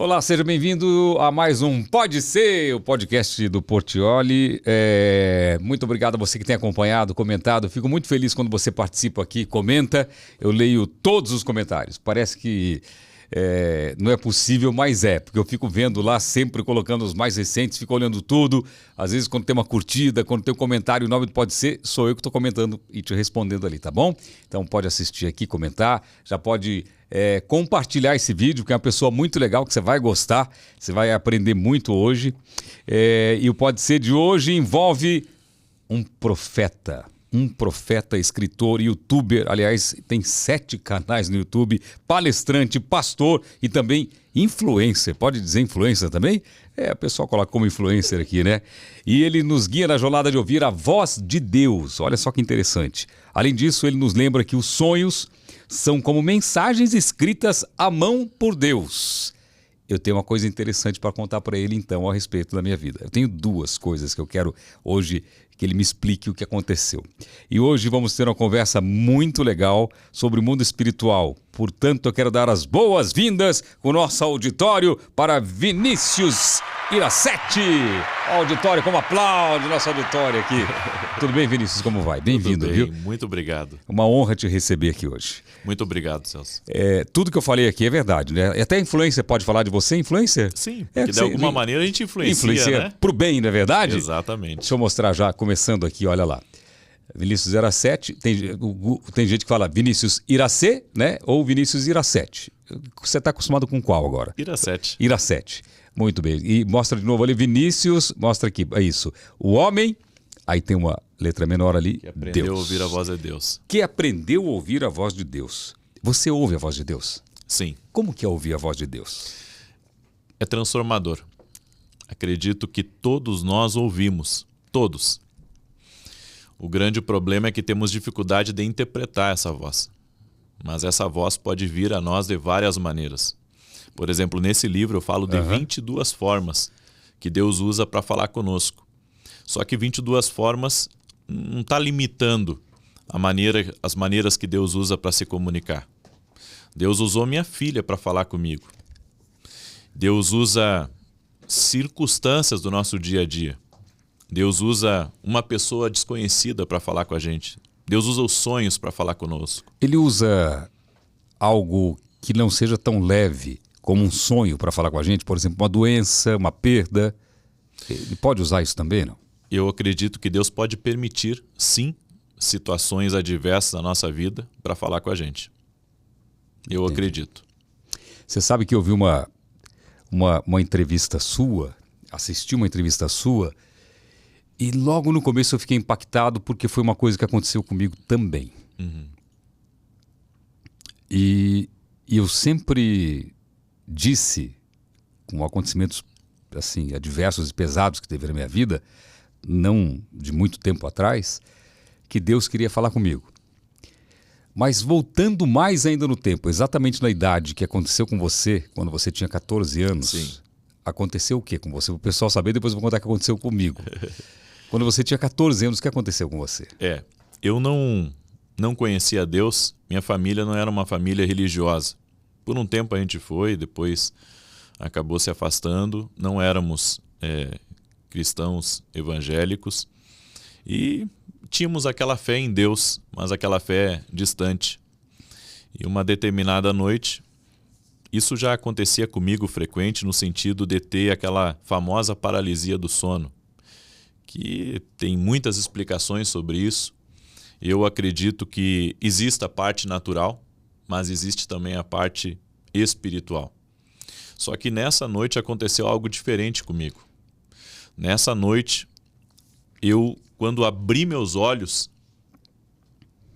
Olá, seja bem-vindo a mais um Pode Ser, o podcast do Portiolli. Muito obrigado a você que tem acompanhado, comentado. Fico muito feliz quando você participa aqui, comenta. Eu leio todos os comentários. Parece que não é possível, mas porque eu fico vendo lá, sempre colocando os mais recentes, fico olhando tudo. Às vezes quando tem uma curtida, quando tem um comentário, o nome do Pode Ser, sou eu que estou comentando e te respondendo ali, tá bom? Então pode assistir aqui, comentar, já pode compartilhar esse vídeo, que é uma pessoa muito legal, que você vai gostar, você vai aprender muito hoje. E o Pode Ser de hoje envolve um profeta, escritor, youtuber, aliás, tem 7 canais no YouTube, palestrante, pastor e também influencer. Pode dizer influencer também? O pessoal coloca como influencer aqui, né? E ele nos guia na jornada de ouvir a voz de Deus. Olha só que interessante. Além disso, ele nos lembra que os sonhos são como mensagens escritas à mão por Deus. Eu tenho uma coisa interessante para contar para ele, então, a respeito da minha vida. Eu tenho 2 coisas que eu quero hoje que ele me explique o que aconteceu. E hoje vamos ter uma conversa muito legal sobre o mundo espiritual. Portanto, eu quero dar as boas-vindas com o nosso auditório para Vinícius Iracete. Auditório, como aplaude nosso auditório aqui. Tudo bem, Vinícius? Como vai? Bem-vindo, viu? Muito obrigado. Uma honra te receber aqui hoje. Muito obrigado, Celso. Tudo que eu falei aqui é verdade, né? E até influencer pode falar de você, influencer? Sim, porque de alguma maneira a gente influencia, né? Pro bem, não é verdade? Exatamente. Deixa eu mostrar já, começando aqui, olha lá. Vinícius Iracete, tem gente que fala Vinícius Iracê, né? Ou Vinícius Iracete. Você está acostumado com qual agora? Iracete. Iracete. Muito bem. E mostra de novo ali, Vinícius, mostra aqui, é isso. O homem, aí tem uma letra menor ali, Que aprendeu Deus. a ouvir a voz de Deus. Que aprendeu a ouvir a voz de Deus. Você ouve a voz de Deus? Sim. Como que é ouvir a voz de Deus? É transformador. Acredito que todos nós ouvimos. Todos. O grande problema é que temos dificuldade de interpretar essa voz. Mas essa voz pode vir a nós de várias maneiras. Por exemplo, nesse livro eu falo de 22 formas que Deus usa para falar conosco. Só que 22 formas não está limitando as maneiras que Deus usa para se comunicar. Deus usou minha filha para falar comigo. Deus usa circunstâncias do nosso dia a dia. Deus usa uma pessoa desconhecida para falar com a gente. Deus usa os sonhos para falar conosco. Ele usa algo que não seja tão leve como um sonho para falar com a gente, por exemplo, uma doença, uma perda. Ele pode usar isso também, não? Eu acredito que Deus pode permitir, sim, situações adversas na nossa vida para falar com a gente. Eu acredito. Você sabe que eu vi uma entrevista sua, assisti uma entrevista sua, e logo no começo eu fiquei impactado porque foi uma coisa que aconteceu comigo também. E eu sempre disse, com acontecimentos assim, adversos e pesados que teve na minha vida, não de muito tempo atrás, que Deus queria falar comigo. Mas voltando mais ainda no tempo, exatamente na idade que aconteceu com você, quando você tinha 14 anos, Sim. Aconteceu o que com você? O pessoal saber, depois eu vou contar o que aconteceu comigo. Quando você tinha 14 anos, o que aconteceu com você? Eu não conhecia Deus, minha família não era uma família religiosa. Por um tempo a gente foi, depois acabou se afastando, não éramos cristãos evangélicos e tínhamos aquela fé em Deus, mas aquela fé distante. E uma determinada noite, isso já acontecia comigo frequente no sentido de ter aquela famosa paralisia do sono, que tem muitas explicações sobre isso. Eu acredito que existe a parte natural, mas existe também a parte espiritual. Só que nessa noite aconteceu algo diferente comigo. Nessa noite, quando abri meus olhos,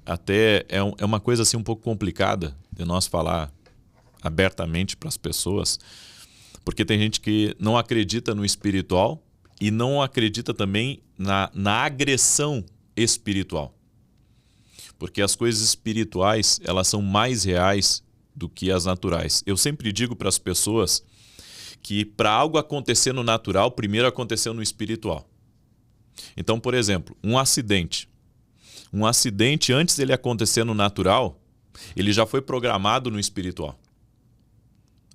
até é uma coisa assim um pouco complicada de nós falar abertamente para as pessoas, porque tem gente que não acredita no espiritual e não acredita também na agressão espiritual. Porque as coisas espirituais, elas são mais reais do que as naturais. Eu sempre digo para as pessoas que para algo acontecer no natural, primeiro aconteceu no espiritual. Então, por exemplo, um acidente. Um acidente, antes dele acontecer no natural, ele já foi programado no espiritual.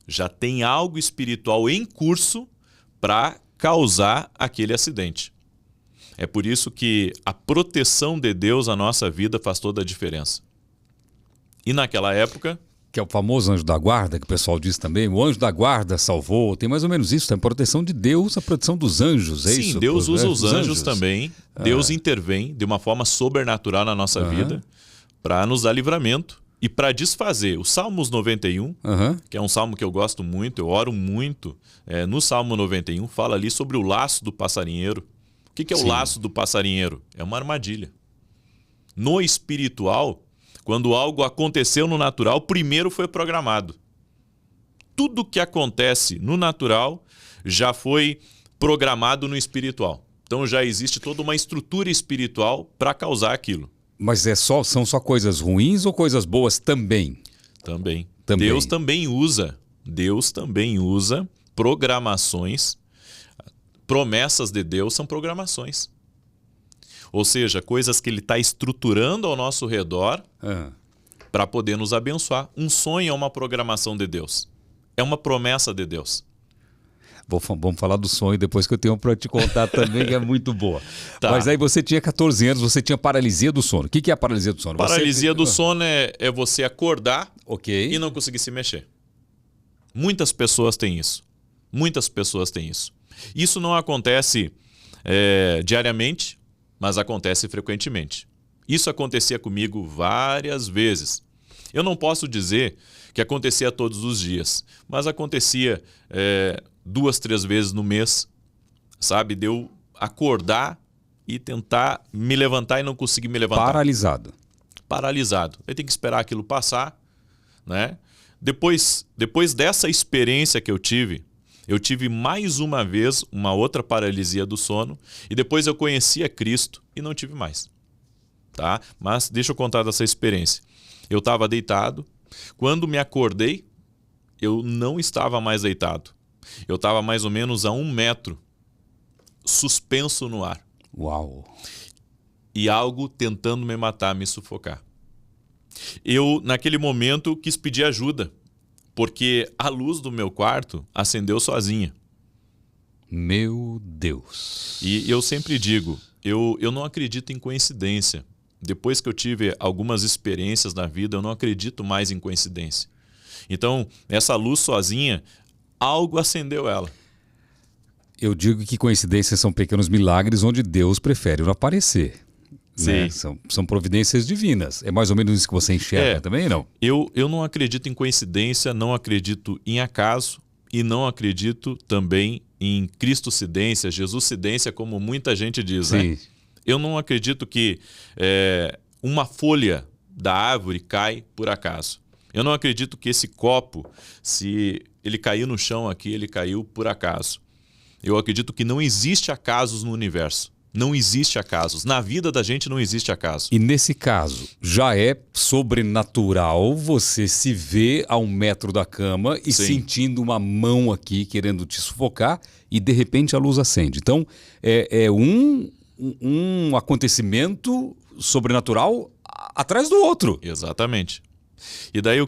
Já tem algo espiritual em curso para causar aquele acidente. É por isso que a proteção de Deus na nossa vida faz toda a diferença. E naquela época... Que é o famoso anjo da guarda, que o pessoal diz também. O anjo da guarda salvou. Tem mais ou menos isso, tem a proteção de Deus, a proteção dos anjos, é isso? Sim, Deus usa os anjos também. Deus intervém de uma forma sobrenatural na nossa vida para nos dar livramento e para desfazer. O Salmos 91, que é um salmo que eu gosto muito, eu oro muito, no Salmo 91 fala ali sobre o laço do passarinheiro. O que é o laço do passarinheiro? É uma armadilha. No espiritual... Quando algo aconteceu no natural, primeiro foi programado. Tudo que acontece no natural já foi programado no espiritual. Então já existe toda uma estrutura espiritual para causar aquilo. Mas são só coisas ruins ou coisas boas também? Também. Deus também usa programações. Promessas de Deus são programações. Ou seja, coisas que ele está estruturando ao nosso redor para poder nos abençoar. Um sonho é uma programação de Deus. É uma promessa de Deus. Vamos falar do sonho depois que eu tenho para te contar também, que é muito boa. Tá. Mas aí você tinha 14 anos, você tinha paralisia do sono. O que é a paralisia do sono? Paralisia do sono é você acordar e não conseguir se mexer. Muitas pessoas têm isso. Muitas pessoas têm isso. Isso não acontece diariamente, mas acontece frequentemente. Isso acontecia comigo várias vezes. Eu não posso dizer que acontecia todos os dias, mas acontecia 2, 3 vezes no mês, sabe? De eu acordar e tentar me levantar e não conseguir me levantar. Paralisado. Aí tem que esperar aquilo passar, né? Depois dessa experiência que eu tive mais uma vez uma outra paralisia do sono e depois eu conheci a Cristo e não tive mais. Tá? Mas deixa eu contar dessa experiência. Eu estava deitado. Quando me acordei, eu não estava mais deitado. Eu estava mais ou menos a 1 metro, suspenso no ar. Uau! E algo tentando me matar, me sufocar. Eu, naquele momento, quis pedir ajuda. Porque a luz do meu quarto acendeu sozinha. Meu Deus. E eu sempre digo, eu não acredito em coincidência. Depois que eu tive algumas experiências na vida, eu não acredito mais em coincidência. Então, essa luz sozinha, algo acendeu ela. Eu digo que coincidências são pequenos milagres onde Deus prefere não aparecer. Né? São providências divinas. É mais ou menos isso que você enxerga também, não? Eu não acredito em coincidência, não acredito em acaso e não acredito também em cristocidência, Jesuscidência, como muita gente diz. Né? Eu não acredito que uma folha da árvore cai por acaso. Eu não acredito que esse copo, se ele caiu no chão aqui, ele caiu por acaso. Eu acredito que não existe acasos no universo. Não existe acasos. Na vida da gente não existe acaso. E nesse caso, já é sobrenatural você se ver a 1 metro da cama e sentindo uma mão aqui querendo te sufocar e de repente a luz acende. Então, é um acontecimento sobrenatural atrás do outro. Exatamente. E daí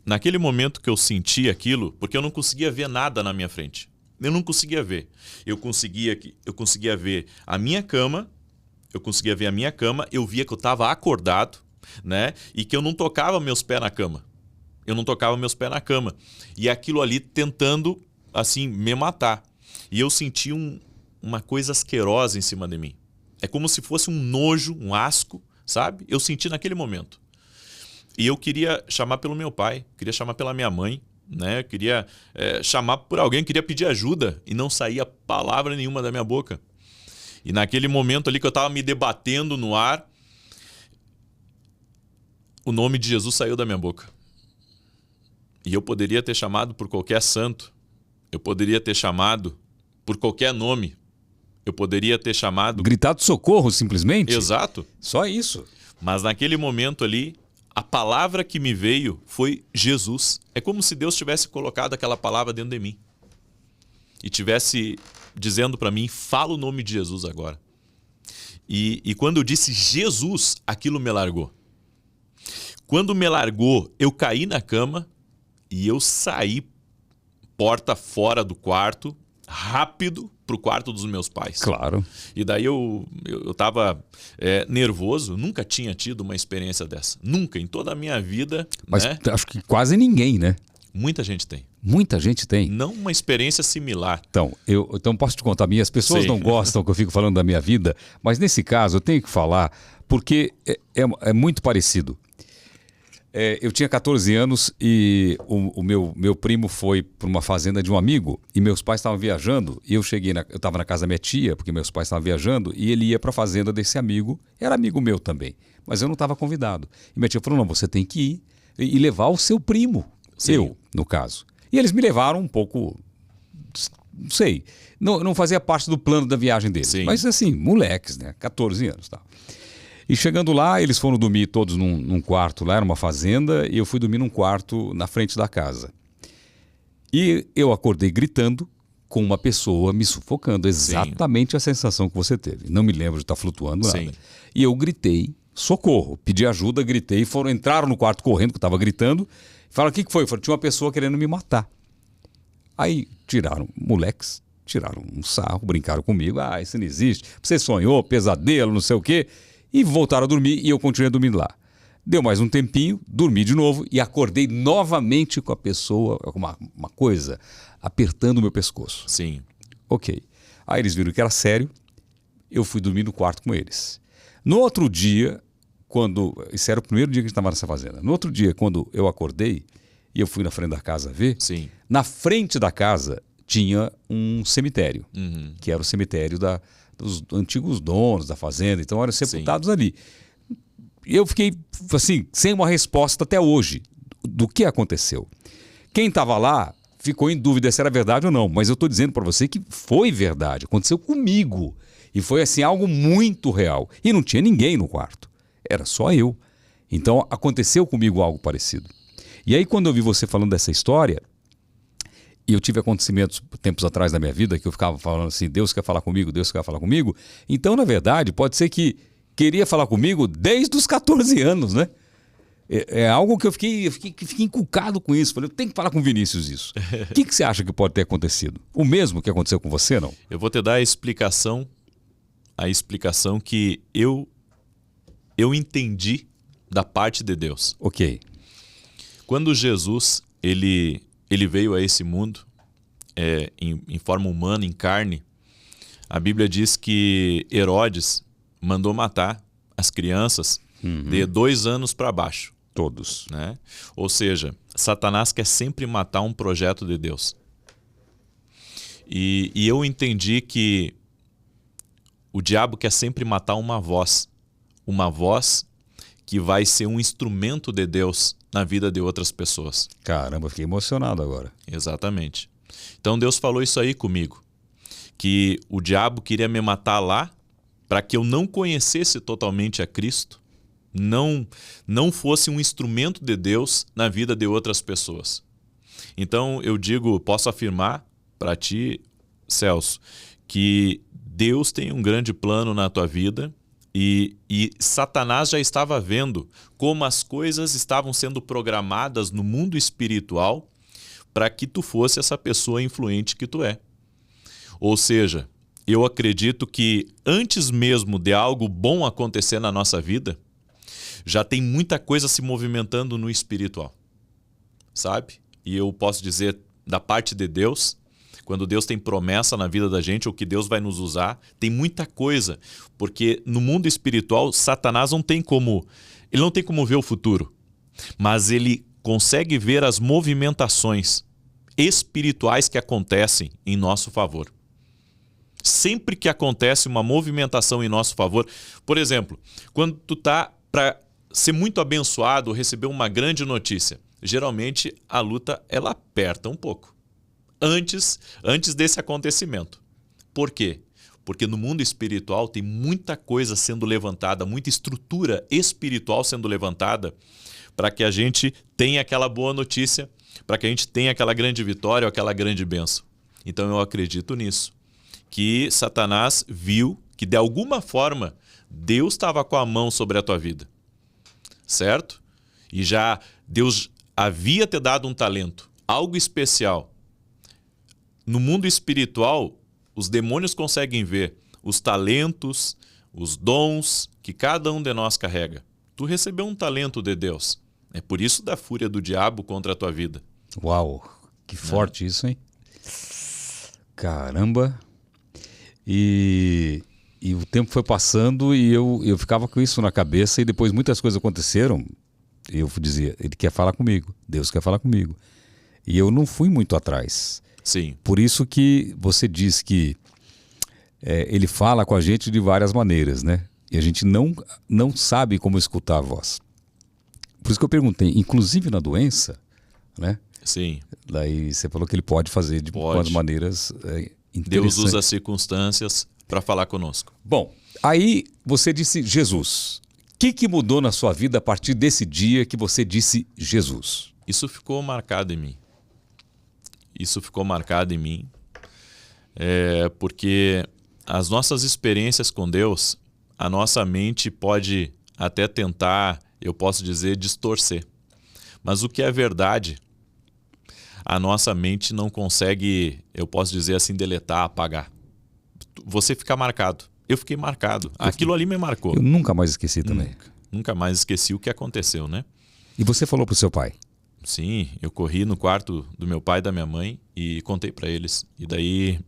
naquele momento que eu senti aquilo, porque eu não conseguia ver nada na minha frente. Eu não conseguia ver. Eu conseguia ver a minha cama, eu via que eu estava acordado, né? E que eu não tocava meus pés na cama. E aquilo ali tentando, assim, me matar. E eu senti uma coisa asquerosa em cima de mim. É como se fosse um nojo, um asco, sabe? Eu senti naquele momento. E eu queria chamar pelo meu pai, queria chamar pela minha mãe, né? Queria chamar por alguém, queria pedir ajuda e não saía palavra nenhuma da minha boca. E naquele momento ali que eu estava me debatendo no ar, o nome de Jesus saiu da minha boca. E eu poderia ter chamado por qualquer santo, eu poderia ter chamado por qualquer nome, eu poderia ter chamado... Gritado socorro, simplesmente? Exato. Só isso. Mas naquele momento ali, a palavra que me veio foi Jesus. É como se Deus tivesse colocado aquela palavra dentro de mim. E tivesse dizendo para mim, fala o nome de Jesus agora. E quando eu disse Jesus, aquilo me largou. Quando me largou, eu caí na cama e eu saí porta fora do quarto, rápido pro quarto dos meus pais. Claro. E daí eu tava nervoso, nunca tinha tido uma experiência dessa. Nunca, em toda a minha vida. Mas né? acho que quase ninguém, né? Muita gente tem. Muita gente tem. Não uma experiência similar. Então posso te contar a minha. As pessoas Sim. não gostam que eu fico falando da minha vida, mas nesse caso eu tenho que falar porque é muito parecido. Eu tinha 14 anos e o meu primo foi para uma fazenda de um amigo e meus pais estavam viajando e eu estava na casa da minha tia, porque meus pais estavam viajando e ele ia para a fazenda desse amigo, era amigo meu também, mas eu não estava convidado. E minha tia falou, não, você tem que ir e levar o seu primo, eu, no caso. E eles me levaram um pouco, não sei, não fazia parte do plano da viagem deles, Sim. mas assim, moleques, né, 14 anos, tá. E chegando lá, eles foram dormir todos num quarto lá, era uma fazenda, e eu fui dormir num quarto na frente da casa. E eu acordei gritando com uma pessoa me sufocando, exatamente a sensação que você teve. Não me lembro de estar flutuando nada. Sim. E eu gritei, socorro, pedi ajuda, gritei, entraram no quarto correndo, que eu estava gritando, falaram, o que foi? Falaram, tinha uma pessoa querendo me matar. Aí moleques, tiraram um sarro, brincaram comigo, isso não existe, você sonhou, pesadelo, não sei o quê. E voltaram a dormir e eu continuei dormindo lá. Deu mais um tempinho, dormi de novo e acordei novamente com a pessoa, com uma coisa, apertando o meu pescoço. Sim. Ok. Aí eles viram que era sério, eu fui dormir no quarto com eles. No outro dia, esse era o primeiro dia que a gente estava nessa fazenda. No outro dia, quando eu acordei e eu fui na frente da casa ver, Sim. na frente da casa tinha um cemitério, que era o cemitério dos antigos donos da fazenda, então eram sepultados ali. Eu fiquei assim, sem uma resposta até hoje do que aconteceu. Quem estava lá ficou em dúvida se era verdade ou não, mas eu estou dizendo para você que foi verdade, aconteceu comigo. E foi assim algo muito real. E não tinha ninguém no quarto, era só eu. Então aconteceu comigo algo parecido. E aí quando eu vi você falando dessa história, e eu tive acontecimentos tempos atrás na minha vida que eu ficava falando assim, Deus quer falar comigo, Deus quer falar comigo. Então, na verdade, pode ser que queria falar comigo desde os 14 anos, né? É algo que eu fiquei encucado com isso. Falei, eu tenho que falar com o Vinícius isso. O que você acha que pode ter acontecido? O mesmo que aconteceu com você, não? Eu vou te dar a explicação que eu entendi da parte de Deus. Ok. Quando Jesus ele veio a esse mundo em forma humana, em carne, a Bíblia diz que Herodes mandou matar as crianças de 2 anos para baixo. Todos. Né? Ou seja, Satanás quer sempre matar um projeto de Deus. E eu entendi que o diabo quer sempre matar uma voz que vai ser um instrumento de Deus na vida de outras pessoas. Caramba, fiquei emocionado agora. Exatamente. Então Deus falou isso aí comigo, que o diabo queria me matar lá para que eu não conhecesse totalmente a Cristo, não fosse um instrumento de Deus na vida de outras pessoas. Então eu posso afirmar para ti, Celso, que Deus tem um grande plano na tua vida. E Satanás já estava vendo como as coisas estavam sendo programadas no mundo espiritual para que tu fosse essa pessoa influente que tu é. Ou seja, eu acredito que antes mesmo de algo bom acontecer na nossa vida, já tem muita coisa se movimentando no espiritual, sabe? E eu posso dizer, da parte de Deus, quando Deus tem promessa na vida da gente, ou que Deus vai nos usar, tem muita coisa. Porque no mundo espiritual, Satanás não tem como ver o futuro. Mas ele consegue ver as movimentações espirituais que acontecem em nosso favor. Sempre que acontece uma movimentação em nosso favor, por exemplo, quando tu tá para ser muito abençoado ou receber uma grande notícia, geralmente a luta ela aperta um pouco. Antes desse acontecimento. Por quê? Porque no mundo espiritual tem muita coisa sendo levantada, muita estrutura espiritual sendo levantada para que a gente tenha aquela boa notícia, para que a gente tenha aquela grande vitória ou aquela grande bênção. Então eu acredito nisso, que Satanás viu que de alguma forma Deus estava com a mão sobre a tua vida, certo? E já Deus havia te dado um talento, algo especial, no mundo espiritual, os demônios conseguem ver os talentos, os dons que cada um de nós carrega. Tu recebeu um talento de Deus. É por isso da fúria do diabo contra a tua vida. Uau, que forte isso, hein? Caramba. E o tempo foi passando e eu ficava com isso na cabeça e depois muitas coisas aconteceram. Eu dizia, ele quer falar comigo, Deus quer falar comigo. E eu não fui muito atrás. Sim. Por isso que você diz que ele fala com a gente de várias maneiras, né? E a gente não sabe como escutar a voz. Por isso que eu perguntei, inclusive na doença, né? Sim. Daí você falou que ele pode fazer de algumas maneiras interessantes. Deus usa as circunstâncias para falar conosco. Bom, aí você disse Jesus. O que mudou na sua vida a partir desse dia que você disse Jesus? Isso ficou marcado em mim. Porque as nossas experiências com Deus, a nossa mente pode até tentar, eu posso dizer, distorcer. Mas o que é verdade, a nossa mente não consegue, eu posso dizer assim, deletar, apagar. Você fica marcado. Eu fiquei marcado. Aquilo ali me marcou. Eu nunca mais esqueci também. Nunca mais esqueci o que aconteceu, né? E você falou pro seu pai? Sim, eu corri no quarto do meu pai e da minha mãe e contei para eles. E daí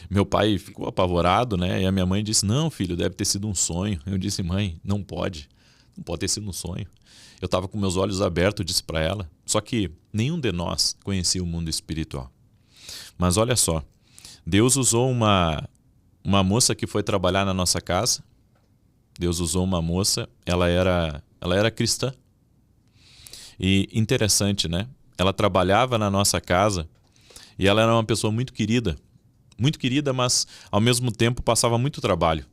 meu pai ficou apavorado, né? E a minha mãe disse, não, filho, deve ter sido um sonho. Eu disse, mãe, não pode ter sido um sonho. Eu estava com meus olhos abertos, disse para ela. Só que nenhum de nós conhecia o mundo espiritual. Mas olha só, Deus usou uma moça que foi trabalhar na nossa casa. Deus usou uma moça, ela era cristã. E interessante, né? Ela trabalhava na nossa casa e ela era uma pessoa muito querida, mas ao mesmo tempo passava muito trabalho.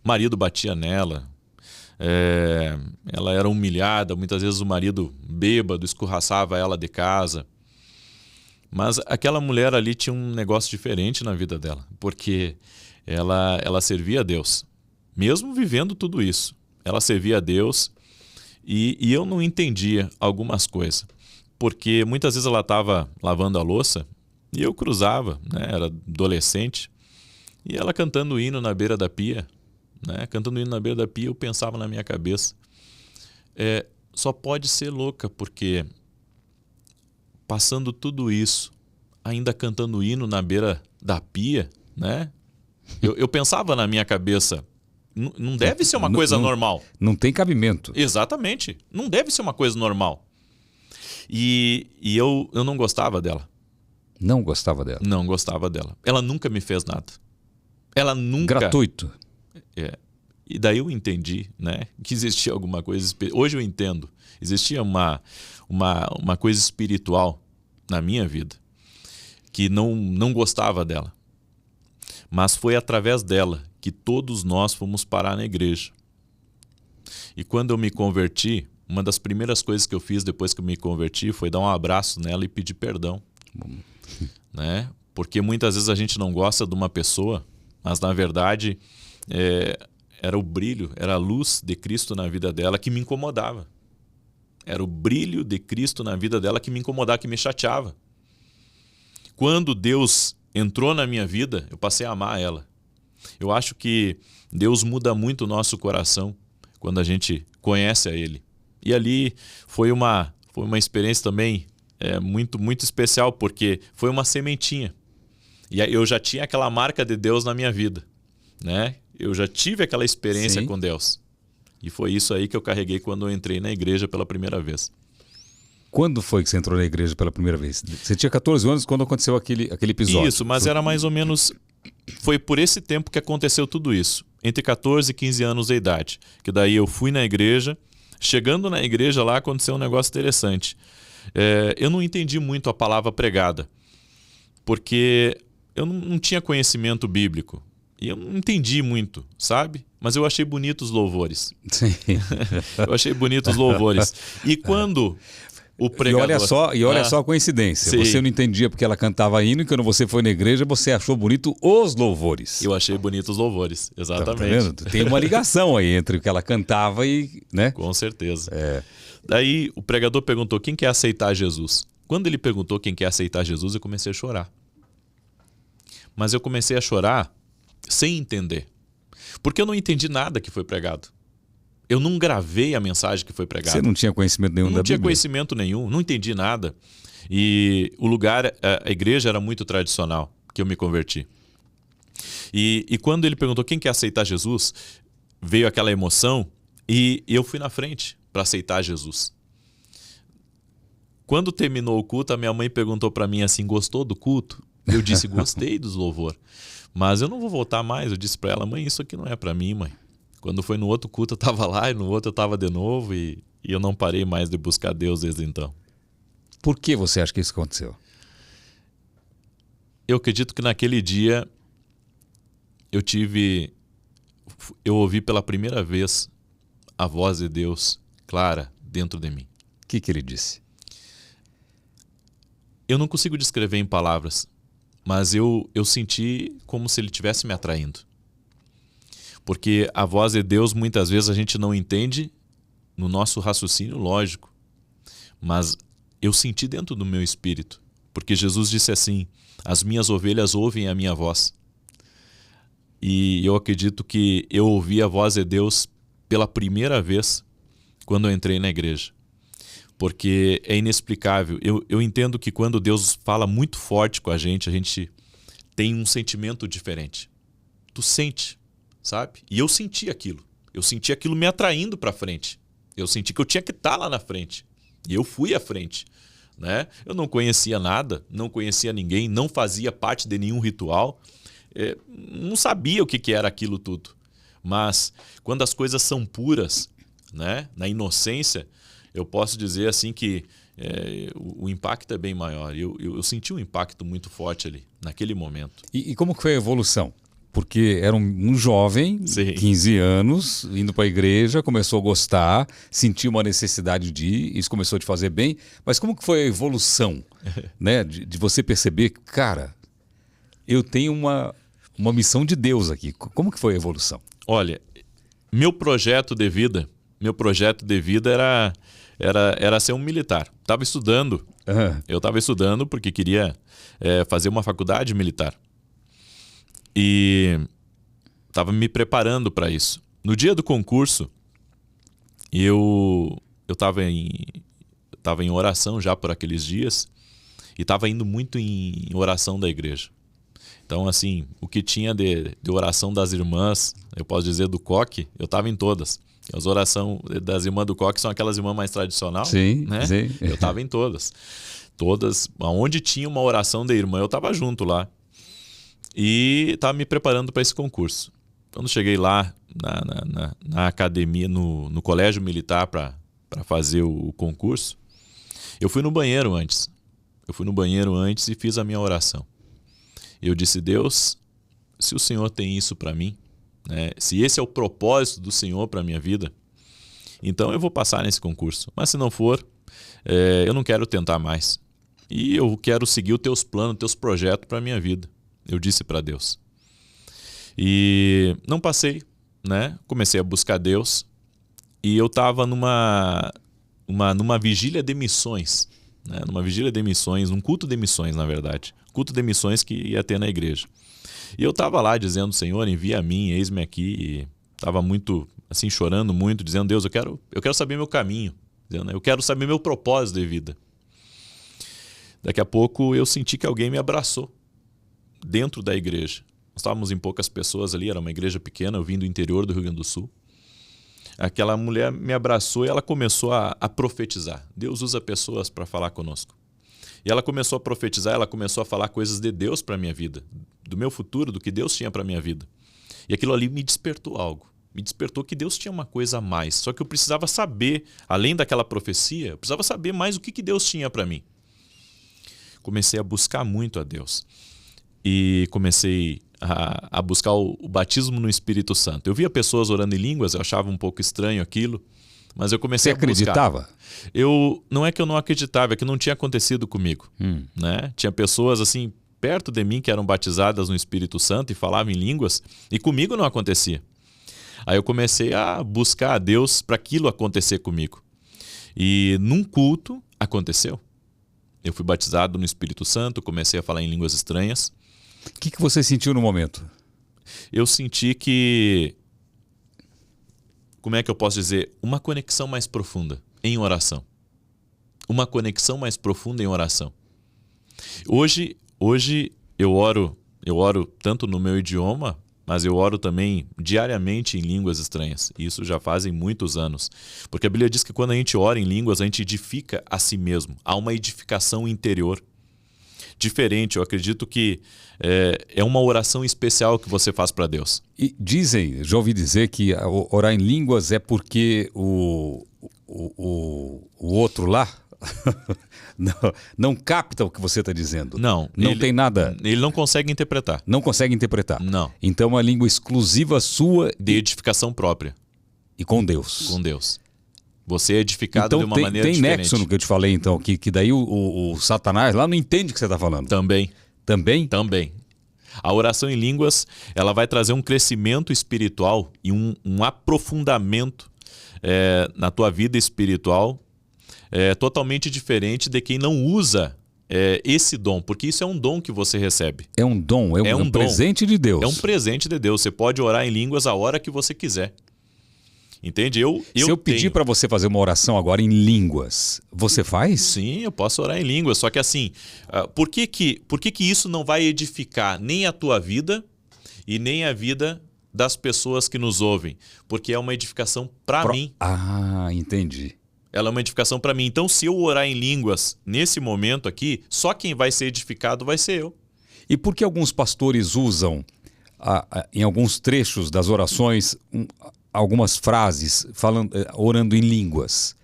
O marido batia nela, ela era humilhada, muitas vezes o marido bêbado escorraçava ela de casa. Mas aquela mulher ali tinha um negócio diferente na vida dela, porque ela servia a Deus. Mesmo vivendo tudo isso, ela servia a Deus e eu não entendia algumas coisas. Porque muitas vezes ela estava lavando a louça e eu cruzava, né? Era adolescente, e ela cantando hino na beira da pia, né? Cantando hino na beira da pia, eu pensava na minha cabeça, só pode ser louca, porque passando tudo isso, ainda cantando hino na beira da pia, né? Eu pensava na minha cabeça, não deve ser uma coisa normal. Não tem cabimento. Exatamente. Não deve ser uma coisa normal. E eu não gostava dela. Não gostava dela? Não gostava dela. Ela nunca me fez nada. Ela nunca... Gratuito. E daí eu entendi, né, que existia alguma coisa... Hoje eu entendo. Existia uma coisa espiritual na minha vida que não gostava dela. Mas foi através dela que todos nós fomos parar na igreja. E quando eu me converti, uma das primeiras coisas que eu fiz depois que eu me converti foi dar um abraço nela e pedir perdão. Né? Porque muitas vezes a gente não gosta de uma pessoa, mas na verdade era o brilho, era a luz de Cristo na vida dela que me incomodava. Era o brilho de Cristo na vida dela que me incomodava, que me chateava. Quando Deus entrou na minha vida, eu passei a amar ela. Eu acho que Deus muda muito o nosso coração quando a gente conhece a Ele. E ali foi uma experiência também muito, muito especial, porque foi uma sementinha. E eu já tinha aquela marca de Deus na minha vida, né? Eu já tive aquela experiência com Deus. E foi isso aí que eu carreguei quando eu entrei na igreja pela primeira vez. Quando foi que você entrou na igreja pela primeira vez? Você tinha 14 anos quando aconteceu aquele episódio. Isso, mas era mais ou menos... Foi por esse tempo que aconteceu tudo isso. Entre 14 e 15 anos de idade. Que daí eu fui na igreja. Chegando na igreja lá aconteceu um negócio interessante. Eu não entendi muito a palavra pregada. Porque eu não tinha conhecimento bíblico. E eu não entendi muito, sabe? Mas eu achei bonitos os louvores. Sim. Eu achei bonitos os louvores. E quando... o pregador... E olha só a coincidência. Sim. Você não entendia porque ela cantava hino e quando você foi na igreja você achou bonito os louvores. Eu achei bonitos os louvores, exatamente. Tá vendo? Tem uma ligação aí entre o que ela cantava e... né? Com certeza. Daí o pregador perguntou quem quer aceitar Jesus. Quando ele perguntou quem quer aceitar Jesus, eu comecei a chorar. mas eu comecei a chorar sem entender. Porque eu não entendi nada que foi pregado. Eu não gravei a mensagem que foi pregada. Você não tinha conhecimento nenhum da Bíblia? Não tinha conhecimento nenhum, não entendi nada. E o lugar, a igreja era muito tradicional, que eu me converti. E quando ele perguntou quem quer aceitar Jesus, veio aquela emoção e eu fui na frente para aceitar Jesus. Quando terminou o culto, a minha mãe perguntou para mim assim, gostou do culto? Eu disse, gostei dos louvor, mas eu não vou voltar mais. Eu disse para ela, mãe, isso aqui não é para mim, mãe. Quando foi no outro culto eu estava lá e no outro eu estava de novo e eu não parei mais de buscar Deus desde então. Por que você acha que isso aconteceu? Eu acredito que naquele dia eu ouvi pela primeira vez a voz de Deus clara dentro de mim. O que ele disse? Eu não consigo descrever em palavras, mas eu senti como se ele estivesse me atraindo. Porque a voz de Deus, muitas vezes, a gente não entende no nosso raciocínio lógico. Mas eu senti dentro do meu espírito. Porque Jesus disse assim, as minhas ovelhas ouvem a minha voz. E eu acredito que eu ouvi a voz de Deus pela primeira vez quando eu entrei na igreja. Porque é inexplicável. Eu entendo que quando Deus fala muito forte com a gente tem um sentimento diferente. Tu sente. Sabe? E eu senti aquilo. Eu senti aquilo me atraindo para frente. Eu senti que eu tinha que estar lá na frente. E eu fui à frente. Né? Eu não conhecia nada, não conhecia ninguém, não fazia parte de nenhum ritual. Não sabia o que era aquilo tudo. Mas quando as coisas são puras, né? Na inocência, eu posso dizer assim que o impacto é bem maior. Eu senti um impacto muito forte ali, naquele momento. E como que foi a evolução? Porque era um jovem, Sim. 15 anos, indo para a igreja, começou a gostar, sentiu uma necessidade de ir, isso começou a te fazer bem. Mas como que foi a evolução, né? De você perceber, cara, eu tenho uma missão de Deus aqui. Como que foi a evolução? Olha, meu projeto de vida era ser um militar. Estava estudando. Uhum. Eu estava estudando porque queria fazer uma faculdade militar. E estava me preparando para isso. No dia do concurso, eu estava em oração já por aqueles dias e estava indo muito em oração da igreja. Então, assim, o que tinha de oração das irmãs, eu posso dizer do coque, eu estava em todas. As orações das irmãs do coque são aquelas irmãs mais tradicionais, sim, né? Sim. Eu estava em todas. Todas, onde tinha uma oração da irmã, eu estava junto lá. E estava me preparando para esse concurso. Quando cheguei lá na academia, no colégio militar para fazer o concurso, eu fui no banheiro antes. E fiz a minha oração. Eu disse, Deus, se o Senhor tem isso para mim, né, se esse é o propósito do Senhor para a minha vida, então eu vou passar nesse concurso. Mas se não for, eu não quero tentar mais. E eu quero seguir os teus planos, os teus projetos para a minha vida. Eu disse para Deus. E não passei, né? Comecei a buscar Deus. E eu estava numa vigília de missões. Né? Numa vigília de missões, num culto de missões, na verdade. Culto de missões que ia ter na igreja. E eu estava lá dizendo, Senhor, envia a mim, eis-me aqui. E estava muito, assim, chorando muito, dizendo, Deus, eu quero saber meu caminho. Dizendo, eu quero saber meu propósito de vida. Daqui a pouco eu senti que alguém me abraçou. Dentro da igreja. Nós estávamos em poucas pessoas ali, era uma igreja pequena, eu vim do interior do Rio Grande do Sul. Aquela mulher me abraçou e ela começou a profetizar. Deus usa pessoas para falar conosco. E ela começou a profetizar, ela começou a falar coisas de Deus para a minha vida, do meu futuro, do que Deus tinha para a minha vida. E aquilo ali me despertou algo. Me despertou que Deus tinha uma coisa a mais. Só que eu precisava saber, além daquela profecia, eu precisava saber mais o que Deus tinha para mim. Comecei a buscar muito a Deus. E comecei a buscar o batismo no Espírito Santo. Eu via pessoas orando em línguas, eu achava um pouco estranho aquilo, mas eu comecei a buscar. Você acreditava? Não é que eu não acreditava, é que não tinha acontecido comigo. Né? Tinha pessoas assim perto de mim que eram batizadas no Espírito Santo e falavam em línguas, e comigo não acontecia. Aí eu comecei a buscar a Deus para aquilo acontecer comigo. E num culto aconteceu. Eu fui batizado no Espírito Santo, comecei a falar em línguas estranhas. O que você sentiu no momento? Eu senti que, como é que eu posso dizer? Uma conexão mais profunda em oração. Uma conexão mais profunda em oração. Hoje eu oro tanto no meu idioma, mas eu oro também diariamente em línguas estranhas. Isso já fazem muitos anos. Porque a Bíblia diz que quando a gente ora em línguas, a gente edifica a si mesmo. Há uma edificação interior. Diferente, eu acredito que é uma oração especial que você faz para Deus. E já ouvi dizer que orar em línguas é porque o outro lá não capta o que você está dizendo. Não tem nada. Ele não consegue interpretar. Não consegue interpretar. Não. Então é uma língua exclusiva sua. De edificação própria. E com Deus. Com Deus. Você é edificado então, de uma maneira diferente. Tem nexo no que eu te falei, então, que daí o Satanás lá não entende o que você está falando. Também. Também? Também. A oração em línguas, ela vai trazer um crescimento espiritual e um aprofundamento na tua vida espiritual totalmente diferente de quem não usa esse dom, porque isso é um dom que você recebe. É um dom, é um presente de Deus. É um presente de Deus. Você pode orar em línguas a hora que você quiser. Entende? Se eu pedir para você fazer uma oração agora em línguas, você faz? Sim, eu posso orar em línguas. Só que assim, por que isso não vai edificar nem a tua vida e nem a vida das pessoas que nos ouvem? Porque é uma edificação para mim. Ah, entendi. Ela é uma edificação para mim. Então, se eu orar em línguas nesse momento aqui, só quem vai ser edificado vai ser eu. E por que alguns pastores usam, em alguns trechos das orações, algumas frases orando em línguas?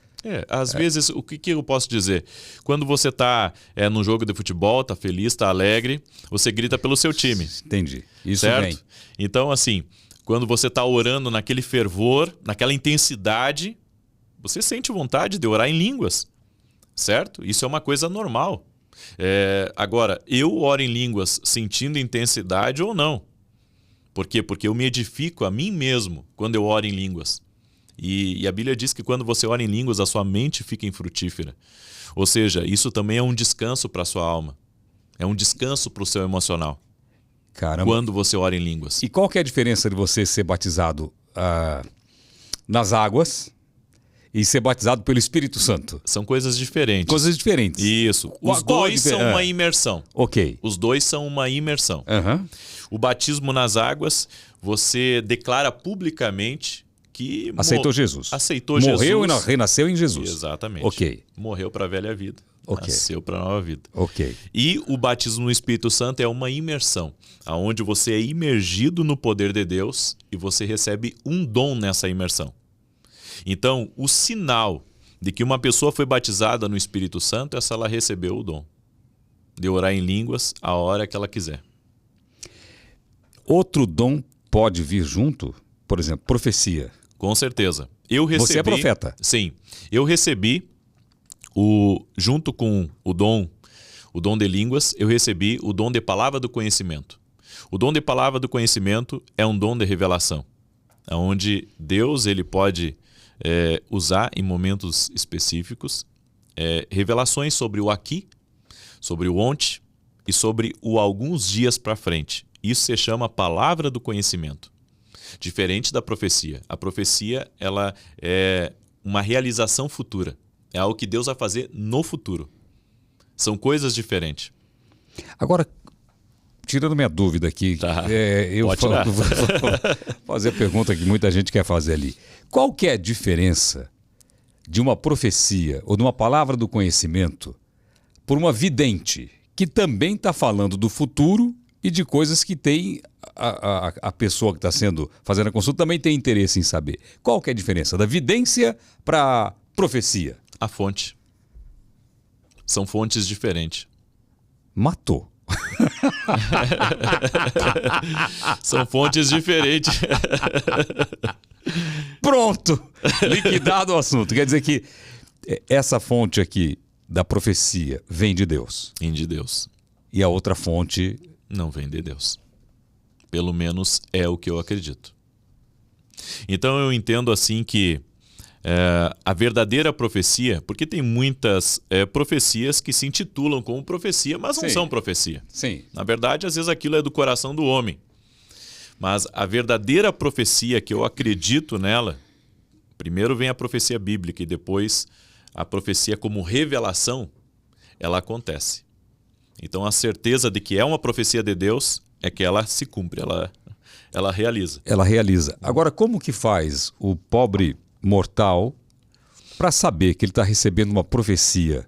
Às vezes, o que eu posso dizer? Quando você está num jogo de futebol, está feliz, está alegre, você grita pelo seu time. Entendi. Isso certo? Vem. Então, assim, quando você está orando naquele fervor, naquela intensidade, você sente vontade de orar em línguas, certo? Isso é uma coisa normal. Agora, eu oro em línguas sentindo intensidade ou não. Por quê? Porque eu me edifico a mim mesmo quando eu oro em línguas. E a Bíblia diz que quando você ora em línguas, a sua mente fica infrutífera. Ou seja, isso também é um descanso para a sua alma. É um descanso para o seu emocional. Caramba. Quando você ora em línguas. E qual que é a diferença de você ser batizado nas águas e ser batizado pelo Espírito Santo? São coisas diferentes. Coisas diferentes. Isso. Os dois são uma imersão. Ok. Os dois são uma imersão. Uhum. O batismo nas águas, você declara publicamente que aceitou Jesus. Aceitou Morreu Jesus. E renasceu em Jesus. Exatamente. Ok. Morreu para a velha vida. Okay. Nasceu para a nova vida. Ok. E o batismo no Espírito Santo é uma imersão, onde você é imergido no poder de Deus e você recebe um dom nessa imersão. Então, o sinal de que uma pessoa foi batizada no Espírito Santo é se ela recebeu o dom de orar em línguas a hora que ela quiser. Outro dom pode vir junto? Por exemplo, profecia. Com certeza. Você é profeta? Sim. Eu recebi, junto com o dom de línguas, eu recebi o dom de palavra do conhecimento. O dom de palavra do conhecimento é um dom de revelação, onde Deus ele pode usar em momentos específicos revelações sobre o aqui, sobre o ontem e sobre o alguns dias para frente. Isso se chama palavra do conhecimento. Diferente da profecia. A profecia ela é uma realização futura. É algo que Deus vai fazer no futuro. São coisas diferentes. Agora, tirando minha dúvida aqui, eu vou fazer a pergunta que muita gente quer fazer ali. Qual que é a diferença de uma profecia ou de uma palavra do conhecimento por uma vidente que também está falando do futuro e de coisas que tem a pessoa que está fazendo a consulta também tem interesse em saber? Qual que é a diferença da vidência para profecia? A fonte. São fontes diferentes. Matou. São fontes diferentes. Pronto! Liquidado o assunto. Quer dizer que essa fonte aqui da profecia vem de Deus. Vem de Deus. E a outra fonte não vem de Deus. Pelo menos é o que eu acredito. Então eu entendo assim que A verdadeira profecia, porque tem muitas profecias que se intitulam como profecia, mas não são profecia. Sim. Na verdade, às vezes aquilo é do coração do homem. Mas a verdadeira profecia que eu acredito nela, primeiro vem a profecia bíblica e depois a profecia como revelação, ela acontece. Então a certeza de que é uma profecia de Deus é que ela se cumpre, ela realiza. Ela realiza. Agora, como que faz o pobre mortal para saber que ele está recebendo uma profecia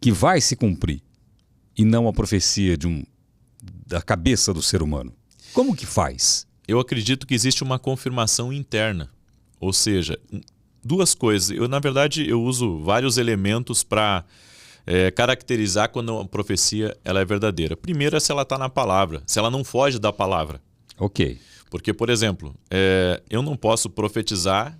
que vai se cumprir e não uma profecia da cabeça do ser humano? Como que faz? Eu acredito que existe uma confirmação interna. Ou seja, duas coisas. Na verdade, eu uso vários elementos para caracterizar quando uma profecia ela é verdadeira. Primeiro é se ela está na palavra, se ela não foge da palavra. Ok. Porque, por exemplo, eu não posso profetizar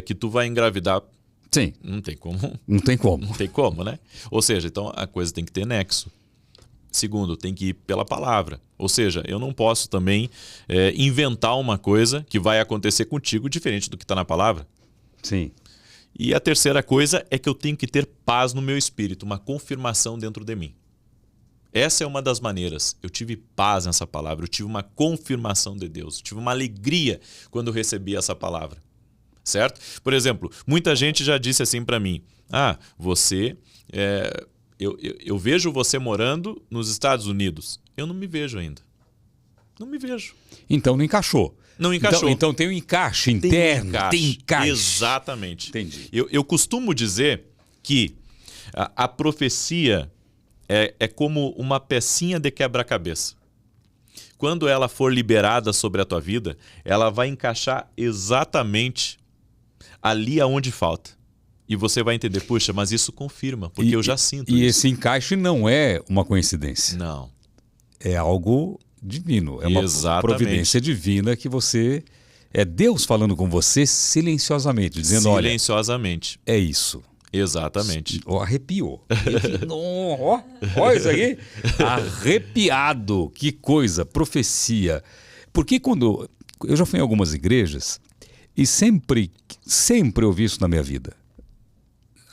que tu vai engravidar. Sim. Não tem como. Não tem como. Não tem como, né? Ou seja, então a coisa tem que ter nexo. Segundo, tem que ir pela palavra. Ou seja, eu não posso também inventar uma coisa que vai acontecer contigo diferente do que está na palavra. Sim. E a terceira coisa é que eu tenho que ter paz no meu espírito, uma confirmação dentro de mim. Essa é uma das maneiras. Eu tive paz nessa palavra, eu tive uma confirmação de Deus, eu tive uma alegria quando eu recebi essa palavra. Certo? Por exemplo, muita gente já disse assim para mim, você... Eu vejo você morando nos Estados Unidos. Eu não me vejo ainda. Não me vejo. Então não encaixou. Não encaixou. Então tem um encaixe interno. Tem encaixe. Exatamente. Entendi. Eu costumo dizer que a profecia é como uma pecinha de quebra-cabeça. Quando ela for liberada sobre a tua vida, ela vai encaixar exatamente ali aonde falta. E você vai entender, puxa, mas isso confirma, porque eu já sinto isso. E esse encaixe não é uma coincidência. Não. É algo divino. É uma Exatamente. providência divina que você... É Deus falando com você silenciosamente, dizendo, silenciosamente. olha, é isso. Exatamente. Arrepiou. Olha isso aqui. Arrepiado. Que coisa. Profecia. Porque quando... Eu já fui em algumas igrejas e sempre ouvi isso na minha vida.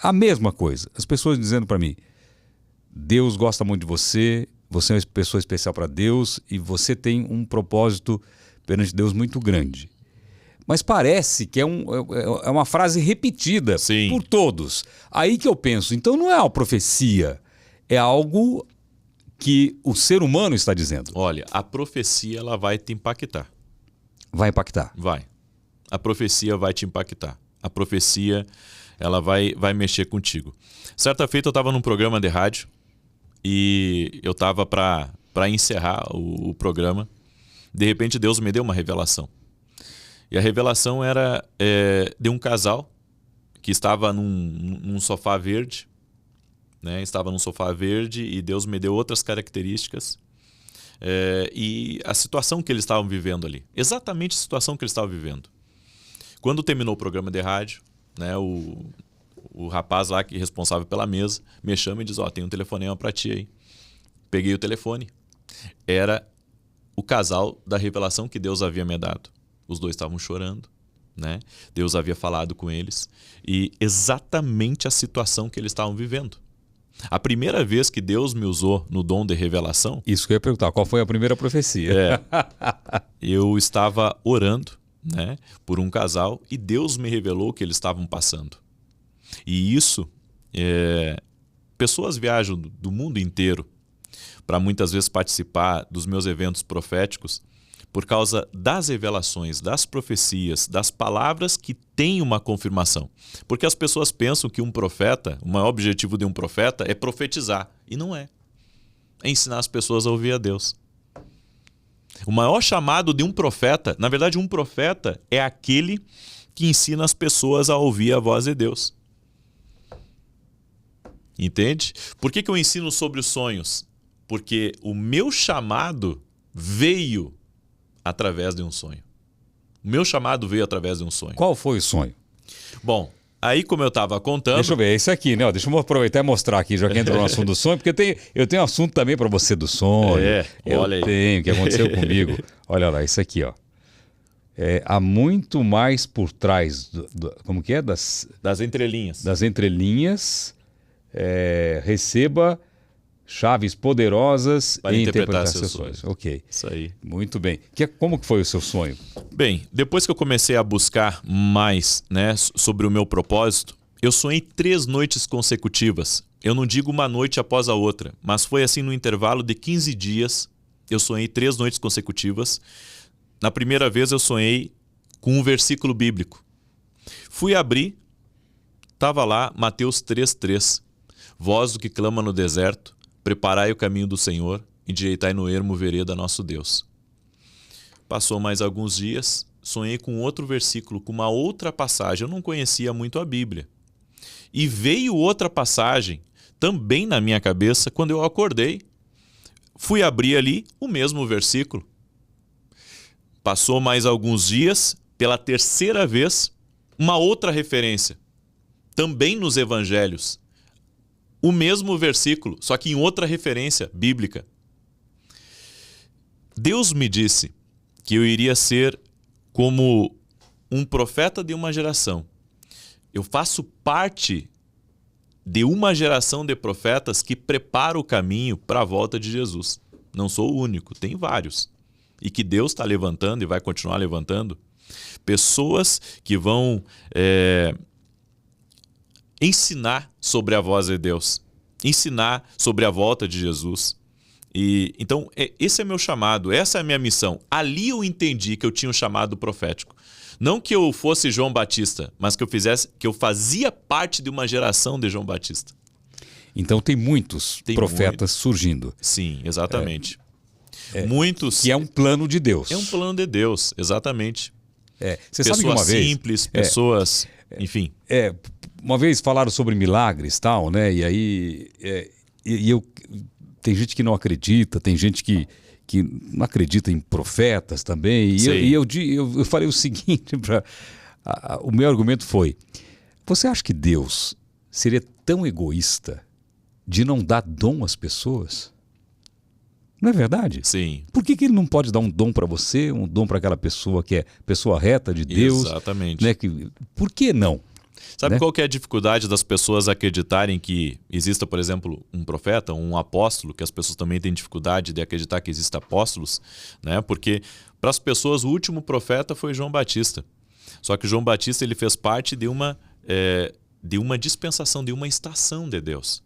A mesma coisa. As pessoas dizendo para mim, Deus gosta muito de você, você é uma pessoa especial para Deus e você tem um propósito perante Deus muito grande. Mas parece que é uma frase repetida por todos. Aí que eu penso, então não é uma profecia, é algo que o ser humano está dizendo. Olha, a profecia ela vai te impactar. Vai impactar? Vai. A profecia vai te impactar. A profecia... ela vai mexer contigo. Certa feita eu estava num programa de rádio e eu estava para encerrar o programa. De repente Deus me deu uma revelação. E a revelação era de um casal que estava num sofá verde. Né? Estava num sofá verde e Deus me deu outras características. E a situação que eles estavam vivendo ali. Exatamente a situação que eles estavam vivendo. Quando terminou o programa de rádio, né, o rapaz lá que é responsável pela mesa me chama e diz, tem um telefonema para ti aí. Peguei o telefone. Era o casal da revelação que Deus havia me dado. Os dois estavam chorando, né? Deus havia falado com eles e exatamente a situação que eles estavam vivendo. A primeira vez que Deus me usou no dom de revelação... Isso que eu ia perguntar, qual foi a primeira profecia? Eu estava orando, né, por um casal e Deus me revelou o que eles estavam passando. E isso, pessoas viajam do mundo inteiro para muitas vezes participar dos meus eventos proféticos por causa das revelações, das profecias, das palavras que têm uma confirmação. Porque as pessoas pensam que um profeta, o maior objetivo de um profeta é profetizar. E não é. É ensinar as pessoas a ouvir a Deus. O maior chamado de um profeta, na verdade um profeta é aquele que ensina as pessoas a ouvir a voz de Deus. Entende? Por que eu ensino sobre os sonhos? Porque o meu chamado veio através de um sonho. O meu chamado veio através de um sonho. Qual foi o sonho? Bom, aí como eu estava contando... Deixa eu ver, é isso aqui, né? Deixa eu aproveitar e mostrar aqui, já que entrou no assunto do sonho, porque eu tenho assunto também para você do sonho. Olha aí. Eu tenho, o que aconteceu comigo. Olha lá, isso aqui, ó. há muito mais por trás, como que é? Das entrelinhas. Das entrelinhas, receba chaves poderosas para e interpretar seus sonhos. sonhos. Ok. Isso aí. Muito bem. Como que foi o seu sonho? Bem, depois que eu comecei a buscar mais, né, sobre o meu propósito, eu sonhei 3 noites consecutivas. Eu não digo uma noite após a outra, mas foi assim no intervalo de 15 dias. Eu sonhei 3 noites consecutivas. Na primeira vez eu sonhei com um versículo bíblico. Fui abrir, estava lá Mateus 3,3. Vós do que clama no deserto, preparai o caminho do Senhor, endireitai no ermo vereda nosso Deus. Passou mais alguns dias, sonhei com outro versículo, com uma outra passagem. Eu não conhecia muito a Bíblia. E veio outra passagem também na minha cabeça quando eu acordei. Fui abrir ali o mesmo versículo. Passou mais alguns dias, pela terceira vez, uma outra referência. Também nos evangelhos. O mesmo versículo, só que em outra referência bíblica. Deus me disse que eu iria ser como um profeta de uma geração. Eu faço parte de uma geração de profetas que prepara o caminho para a volta de Jesus. Não sou o único, tem vários. E que Deus está levantando e vai continuar levantando. Pessoas que vão ensinar sobre a voz de Deus. Ensinar sobre a volta de Jesus. Então, esse é meu chamado, essa é a minha missão. Ali eu entendi que eu tinha um chamado profético. Não que eu fosse João Batista, mas que eu fazia parte de uma geração de João Batista. Então tem muitos profetas surgindo. Sim, exatamente. Muitos. Que é um plano de Deus. É um plano de Deus, exatamente. Você pessoas sabe que uma vez, simples, pessoas, enfim. Uma vez falaram sobre milagres e tal, né? E aí tem gente que não acredita, tem gente que não acredita em profetas também. E eu falei o seguinte, o meu argumento foi: você acha que Deus seria tão egoísta de não dar dom às pessoas? Não é verdade? Sim. Por que ele não pode dar um dom para você, um dom para aquela pessoa que é pessoa reta de Deus? Exatamente. Né? Por que não? Sabe qual que é a dificuldade das pessoas acreditarem que exista, por exemplo, um profeta, um apóstolo, que as pessoas também têm dificuldade de acreditar que existam apóstolos, né? Porque para as pessoas o último profeta foi João Batista. Só que João Batista ele fez parte de uma dispensação, de uma estação de Deus.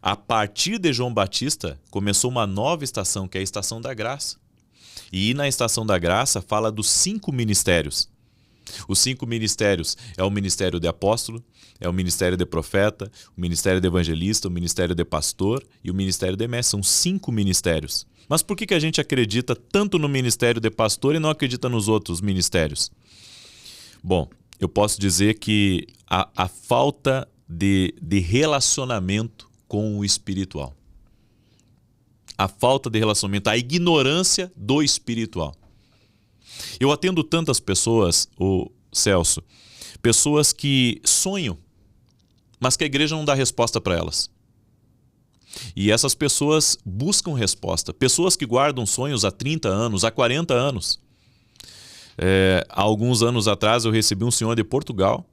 A partir de João Batista começou uma nova estação, que é a estação da graça. E na estação da graça fala dos 5 ministérios. Os 5 ministérios é o ministério de apóstolo, é o ministério de profeta, o ministério de evangelista, o ministério de pastor e o ministério de mestre. São 5 ministérios. Mas por que a gente acredita tanto no ministério de pastor e não acredita nos outros ministérios? Bom, eu posso dizer que a falta de relacionamento com o espiritual. A falta de relacionamento, a ignorância do espiritual. Eu atendo tantas pessoas, Celso, pessoas que sonham, mas que a igreja não dá resposta para elas. E essas pessoas buscam resposta. Pessoas que guardam sonhos há 30 anos, há 40 anos. Há alguns anos atrás eu recebi um senhor de Portugal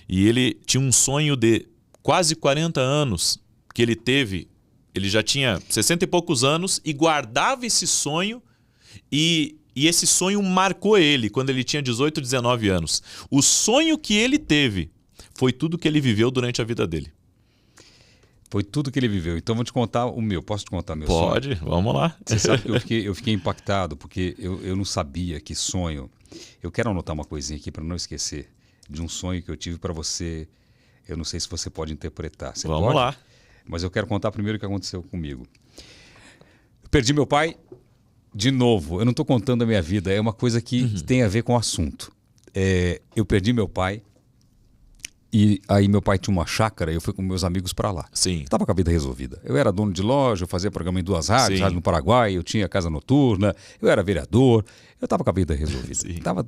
e ele tinha um sonho de quase 40 anos que ele teve. Ele já tinha 60 e poucos anos e guardava esse sonho e esse sonho marcou ele quando ele tinha 18, 19 anos. O sonho que ele teve foi tudo que ele viveu durante a vida dele. Foi tudo que ele viveu. Então vou te contar o meu. Posso te contar meu sonho? Pode, vamos lá. Você sabe que eu fiquei impactado porque eu não sabia que sonho... Eu quero anotar uma coisinha aqui para não esquecer de um sonho que eu tive para você. Eu não sei se você pode interpretar. Você vamos pode? Lá. Mas eu quero contar primeiro o que aconteceu comigo. Eu perdi meu pai de novo. Eu não estou contando a minha vida. É uma coisa que tem a ver com o assunto. Eu perdi meu pai. E aí meu pai tinha uma chácara e eu fui com meus amigos para lá. Sim. Estava com a vida resolvida. Eu era dono de loja, eu fazia programa em 2 rádios, Sim. rádio no Paraguai, eu tinha casa noturna, eu era vereador, eu estava com a vida resolvida.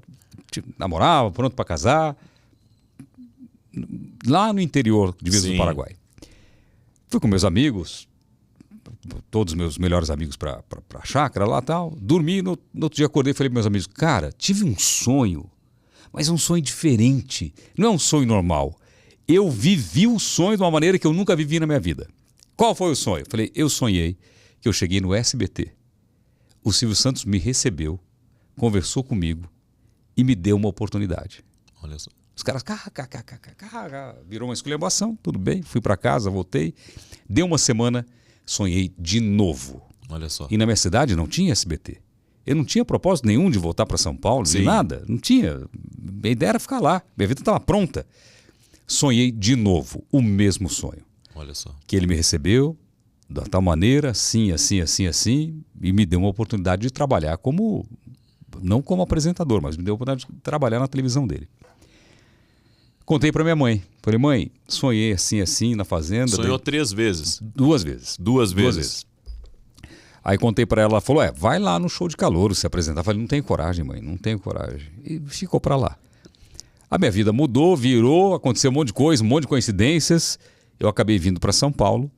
Namorava, pronto para casar, lá no interior de Vilas do Paraguai. Fui com meus amigos, todos os meus melhores amigos para a chácara lá e tal. Dormi, no outro dia acordei e falei para meus amigos, cara, tive um sonho, mas é um sonho diferente, não é um sonho normal. Eu vivi o sonho de uma maneira que eu nunca vivi na minha vida. Qual foi o sonho? Eu falei, eu sonhei que eu cheguei no SBT, o Silvio Santos me recebeu, conversou comigo e me deu uma oportunidade. Olha só. Os caras, virou uma esculhambação, tudo bem, fui para casa, voltei. Deu uma semana, sonhei de novo. Olha só. E na minha cidade não tinha SBT. Eu não tinha propósito nenhum de voltar para São Paulo, de nada. Não tinha. Minha ideia era ficar lá. Minha vida estava pronta. Sonhei de novo, o mesmo sonho. Olha só. Que ele me recebeu da tal maneira, assim, e me deu uma oportunidade de trabalhar como, não como apresentador, mas me deu a oportunidade de trabalhar na televisão dele. Contei para minha mãe. Falei, mãe, sonhei assim, na fazenda. Sonhou 3 vezes? 2 vezes. 2 vezes. Aí contei para ela, ela falou, vai lá no show de calouro se apresentar. Falei, não tenho coragem, mãe, não tenho coragem. E ficou para lá. A minha vida mudou, virou, aconteceu um monte de coisa, um monte de coincidências. Eu acabei vindo para São Paulo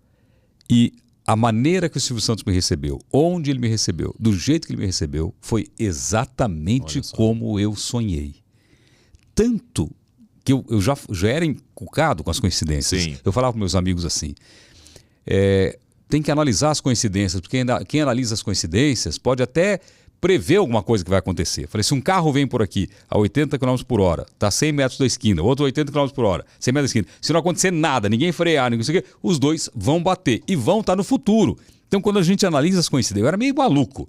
e a maneira que o Silvio Santos me recebeu, onde ele me recebeu, do jeito que ele me recebeu, foi exatamente como eu sonhei. Tanto que eu já era encucado com as coincidências. Sim. Eu falava para meus amigos assim, tem que analisar as coincidências, porque quem analisa as coincidências pode até prever alguma coisa que vai acontecer. Falei, se um carro vem por aqui a 80 km por hora, está a 100 metros da esquina, outro 80 km por hora, 100 metros da esquina, se não acontecer nada, ninguém frear, ninguém sei o quê, os dois vão bater e vão estar no futuro. Então, quando a gente analisa as coincidências, eu era meio maluco.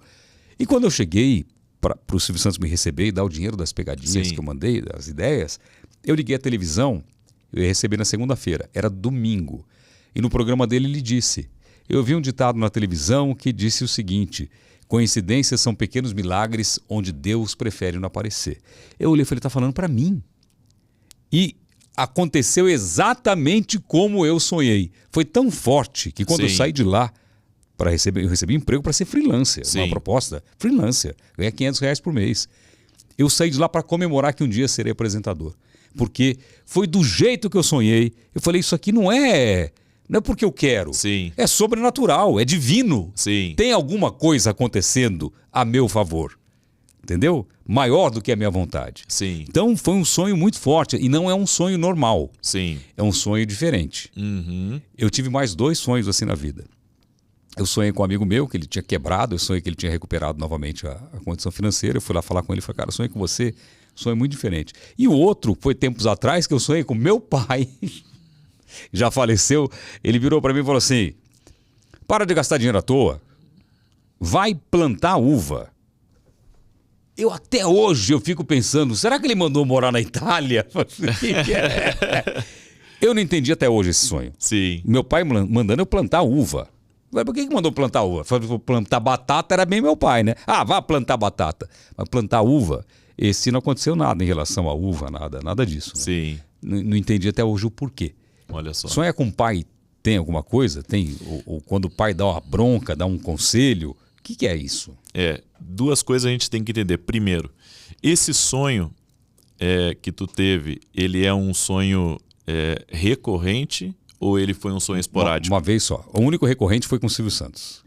E quando eu cheguei para o Silvio Santos me receber e dar o dinheiro das pegadinhas que eu mandei, das ideias, eu liguei a televisão, eu ia receber na segunda-feira, era domingo. E no programa dele ele disse, eu vi um ditado na televisão que disse o seguinte, coincidências são pequenos milagres onde Deus prefere não aparecer. Eu olhei e falei, ele está falando para mim. E aconteceu exatamente como eu sonhei. Foi tão forte que quando eu saí de lá, eu recebi emprego para ser freelancer, uma proposta, freelancer, ganhar R$500 por mês. Eu saí de lá para comemorar que um dia serei apresentador. Porque foi do jeito que eu sonhei. Eu falei, isso aqui não é porque eu quero. Sim. É sobrenatural, é divino. Sim. Tem alguma coisa acontecendo a meu favor. Entendeu? Maior do que a minha vontade. Sim. Então foi um sonho muito forte. E não é um sonho normal. Sim. É um sonho diferente. Uhum. Eu tive mais 2 sonhos assim na vida. Eu sonhei com um amigo meu que ele tinha quebrado. Eu sonhei que ele tinha recuperado novamente a condição financeira. Eu fui lá falar com ele e falei, cara, eu sonhei com você. Sonho muito diferente. E o outro foi tempos atrás que eu sonhei com meu pai. Já faleceu. Ele virou para mim e falou assim, para de gastar dinheiro à toa. Vai plantar uva. Eu até hoje eu fico pensando, será que ele mandou morar na Itália? Eu não entendi até hoje esse sonho. Sim. Meu pai mandando eu plantar uva. Mas por que mandou plantar uva? Falei, plantar batata era bem meu pai, né? Vá plantar batata. Mas plantar uva, esse não aconteceu nada em relação à uva, nada disso. Né? Sim. Não entendi até hoje o porquê. Olha só. Sonhar com o pai tem alguma coisa? Tem? Ou quando o pai dá uma bronca, dá um conselho? O que é isso? 2 coisas a gente tem que entender. Primeiro, esse sonho que tu teve, ele é um sonho recorrente ou ele foi um sonho esporádico? Uma vez só. O único recorrente foi com o Silvio Santos,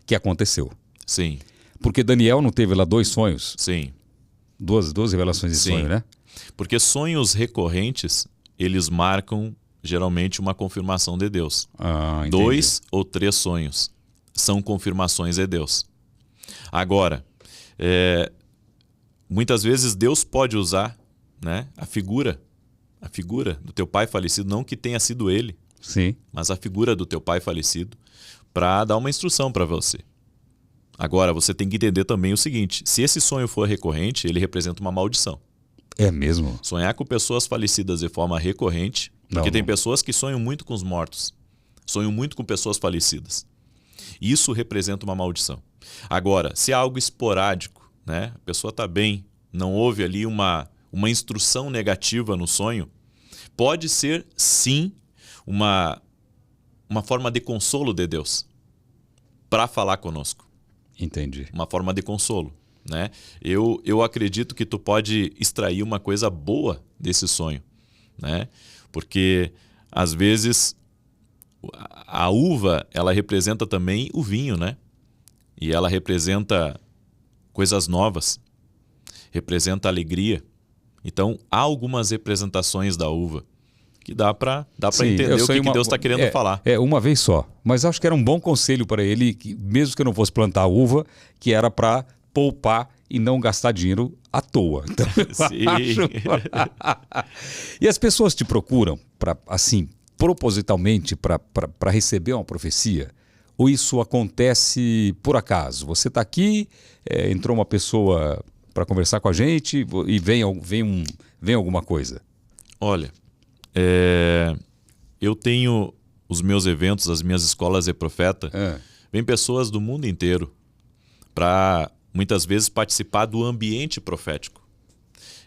que aconteceu. Sim. Porque Daniel não teve lá 2 sonhos? Sim. 2 revelações de sonho, né? Porque sonhos recorrentes, eles marcam geralmente uma confirmação de Deus. 2 ou 3 sonhos são confirmações de Deus. Agora, muitas vezes Deus pode usar, né, a figura do teu pai falecido, não que tenha sido ele, sim, mas a figura do teu pai falecido, para dar uma instrução para você. Agora, você tem que entender também o seguinte, se esse sonho for recorrente, ele representa uma maldição. É mesmo? Sonhar com pessoas falecidas de forma recorrente, porque tem pessoas que sonham muito com os mortos, sonham muito com pessoas falecidas. Isso representa uma maldição. Agora, se é algo esporádico, né? A pessoa está bem, não houve ali uma instrução negativa no sonho, pode ser sim uma forma de consolo de Deus para falar conosco. Entendi. Uma forma de consolo, né? Eu acredito que tu pode extrair uma coisa boa desse sonho, né? Porque às vezes a uva, ela representa também o vinho, né? E ela representa coisas novas, representa alegria. Então, há algumas representações da uva que dá para entender o que Deus está querendo falar. Uma vez só. Mas acho que era um bom conselho para ele, que, mesmo que eu não fosse plantar uva, que era para poupar e não gastar dinheiro à toa. Então, Sim. E as pessoas te procuram para, assim, propositalmente para receber uma profecia? Ou isso acontece por acaso? Você está aqui, entrou uma pessoa para conversar com a gente e vem alguma coisa? Olha, eu tenho os meus eventos, as minhas escolas de profeta, vem pessoas do mundo inteiro para muitas vezes participar do ambiente profético.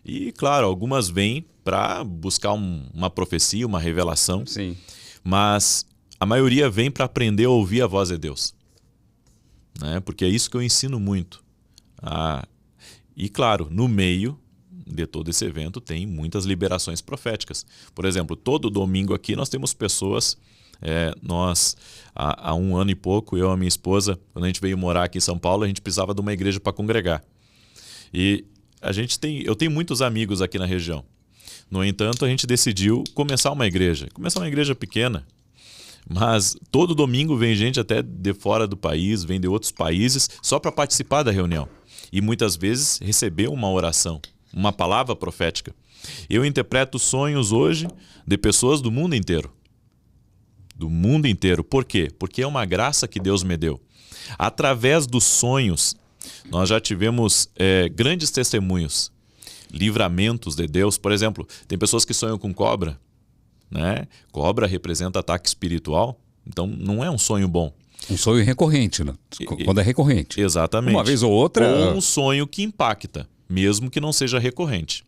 E claro, algumas vêm para buscar uma profecia, uma revelação. Sim. Mas a maioria vem para aprender a ouvir a voz de Deus, né? Porque é isso que eu ensino muito. E claro, no meio de todo esse evento tem muitas liberações proféticas. Por exemplo, todo domingo aqui nós temos pessoas, há 1 ano e pouco, eu e a minha esposa, quando a gente veio morar aqui em São Paulo, a gente precisava de uma igreja para congregar. E eu tenho muitos amigos aqui na região. No entanto, a gente decidiu começar uma igreja pequena. Mas todo domingo vem gente até de fora do país, vem de outros países, só para participar da reunião. E muitas vezes receber uma oração, uma palavra profética. Eu interpreto sonhos hoje de pessoas do mundo inteiro. Do mundo inteiro. Por quê? Porque é uma graça que Deus me deu. Através dos sonhos, nós já tivemos grandes testemunhos, livramentos de Deus. Por exemplo, tem pessoas que sonham com cobra, né? Cobra representa ataque espiritual, então não é um sonho bom. Um sonho recorrente, né? Quando é recorrente. Exatamente. Uma vez ou outra. Ou um sonho que impacta, mesmo que não seja recorrente.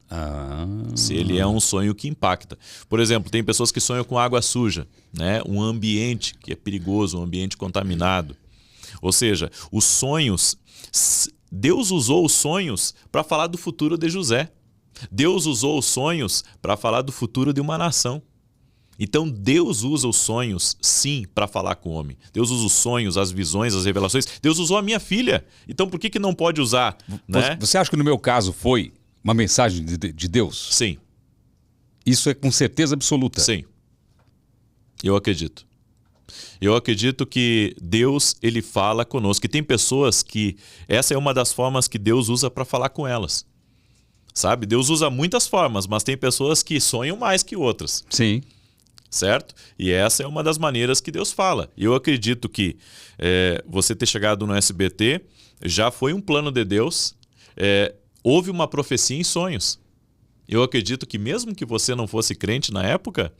Se ele é um sonho que impacta. Por exemplo, tem pessoas que sonham com água suja, né? Um ambiente que é perigoso, um ambiente contaminado. Ou seja, os sonhos, Deus usou os sonhos para falar do futuro de José. Deus usou os sonhos para falar do futuro de uma nação. Então Deus usa os sonhos, sim, para falar com o homem. Deus usa os sonhos, as visões, as revelações. Deus usou a minha filha. Então por que não pode usar? Né? Você acha que no meu caso foi uma mensagem de Deus? Sim. Isso é com certeza absoluta? Sim. Eu acredito. Eu acredito que Deus, ele fala conosco. E tem pessoas que essa é uma das formas que Deus usa para falar com elas. Sabe? Deus usa muitas formas, mas tem pessoas que sonham mais que outras. Sim. Certo? E essa é uma das maneiras que Deus fala. Eu acredito que você ter chegado no SBT já foi um plano de Deus. Houve uma profecia em sonhos. Eu acredito que mesmo que você não fosse crente na época,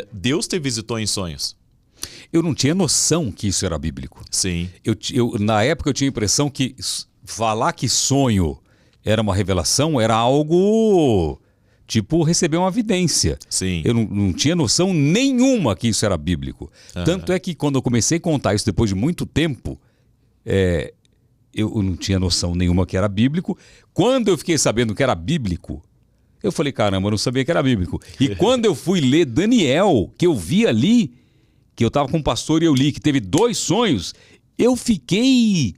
Deus te visitou em sonhos. Eu não tinha noção que isso era bíblico. Sim. Na época eu tinha a impressão que falar que sonho era uma revelação era algo tipo receber uma vidência. Sim. Eu não tinha noção nenhuma que isso era bíblico. Tanto é que quando eu comecei a contar isso depois de muito tempo, eu não tinha noção nenhuma que era bíblico. Quando eu fiquei sabendo que era bíblico, eu falei, caramba, eu não sabia que era bíblico. E quando eu fui ler Daniel, que eu vi ali, que eu estava com um pastor e eu li, que teve 2 sonhos, eu fiquei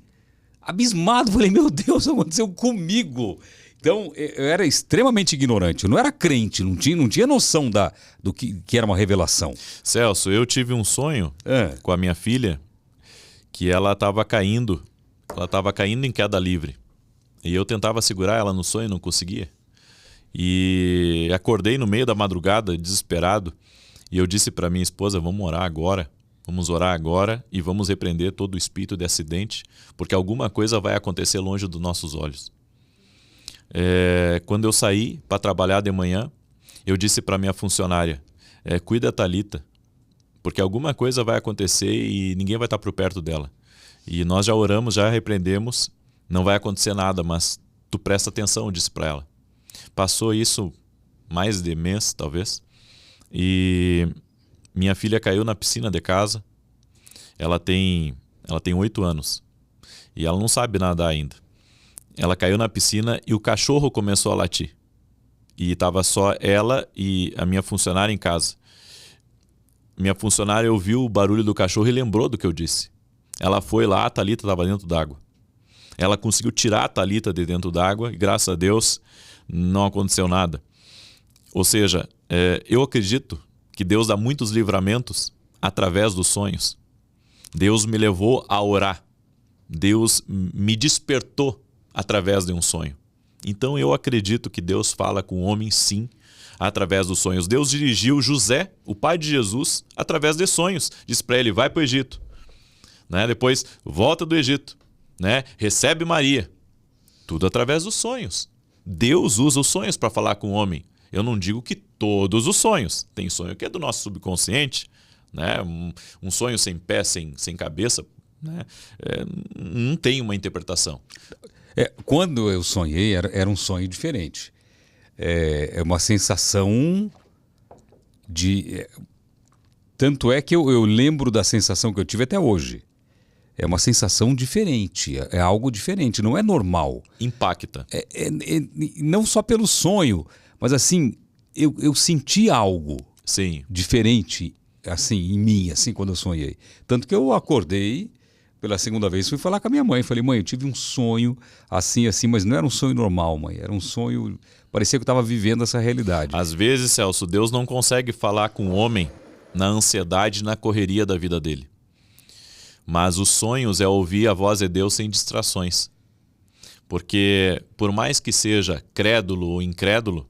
abismado. Falei, meu Deus, aconteceu comigo. Então, eu era extremamente ignorante. Eu não era crente, não tinha noção do que era uma revelação. Celso, eu tive um sonho com a minha filha que ela estava caindo. Ela estava caindo em queda livre. E eu tentava segurar ela no sonho e não conseguia. E acordei no meio da madrugada, desesperado. E eu disse para minha esposa, vamos orar agora. Vamos orar agora e vamos repreender todo o espírito de acidente, porque alguma coisa vai acontecer longe dos nossos olhos. Quando eu saí para trabalhar de manhã, eu disse para minha funcionária, cuida da Thalita, porque alguma coisa vai acontecer e ninguém vai estar por perto dela. E nós já oramos, já repreendemos, não vai acontecer nada, mas tu presta atenção, eu disse para ela. Passou isso mais de mês, talvez, e minha filha caiu na piscina de casa. Ela tem 8 anos e ela não sabe nadar ainda. Ela caiu na piscina e o cachorro começou a latir. E estava só ela e a minha funcionária em casa. minha funcionária ouviu o barulho do cachorro e lembrou do que eu disse. Ela foi lá, a Thalita estava dentro d'água. Ela conseguiu tirar a Thalita de dentro d'água e, graças a Deus, não aconteceu nada. Ou seja, eu acredito que Deus dá muitos livramentos através dos sonhos. Deus me levou a orar. Deus me despertou através de um sonho. Então eu acredito que Deus fala com o homem, sim, através dos sonhos. Deus dirigiu José, o pai de Jesus, através de sonhos. Disse para ele, vai para o Egito. Né? Depois, volta do Egito. Né? Recebe Maria. Tudo através dos sonhos. Deus usa os sonhos para falar com o homem. Eu não digo que todos os sonhos. Tem sonho que é do nosso subconsciente. Né? Um sonho sem pé, sem cabeça, né? Não tem uma interpretação. Quando eu sonhei, era um sonho diferente. É uma sensação de... Tanto é que eu lembro da sensação que eu tive até hoje. É uma sensação diferente, é algo diferente, não é normal. Impacta. Não só pelo sonho, mas assim, eu senti algo Sim. diferente assim, em mim, assim, quando eu sonhei. Tanto que eu acordei pela segunda vez, fui falar com a minha mãe. Falei, mãe, eu tive um sonho assim, mas não era um sonho normal, mãe. Era um sonho, parecia que eu estava vivendo essa realidade. Às vezes, Celso, Deus não consegue falar com o homem na ansiedade, na correria da vida dele. Mas os sonhos é ouvir a voz de Deus sem distrações. Porque, por mais que seja crédulo ou incrédulo,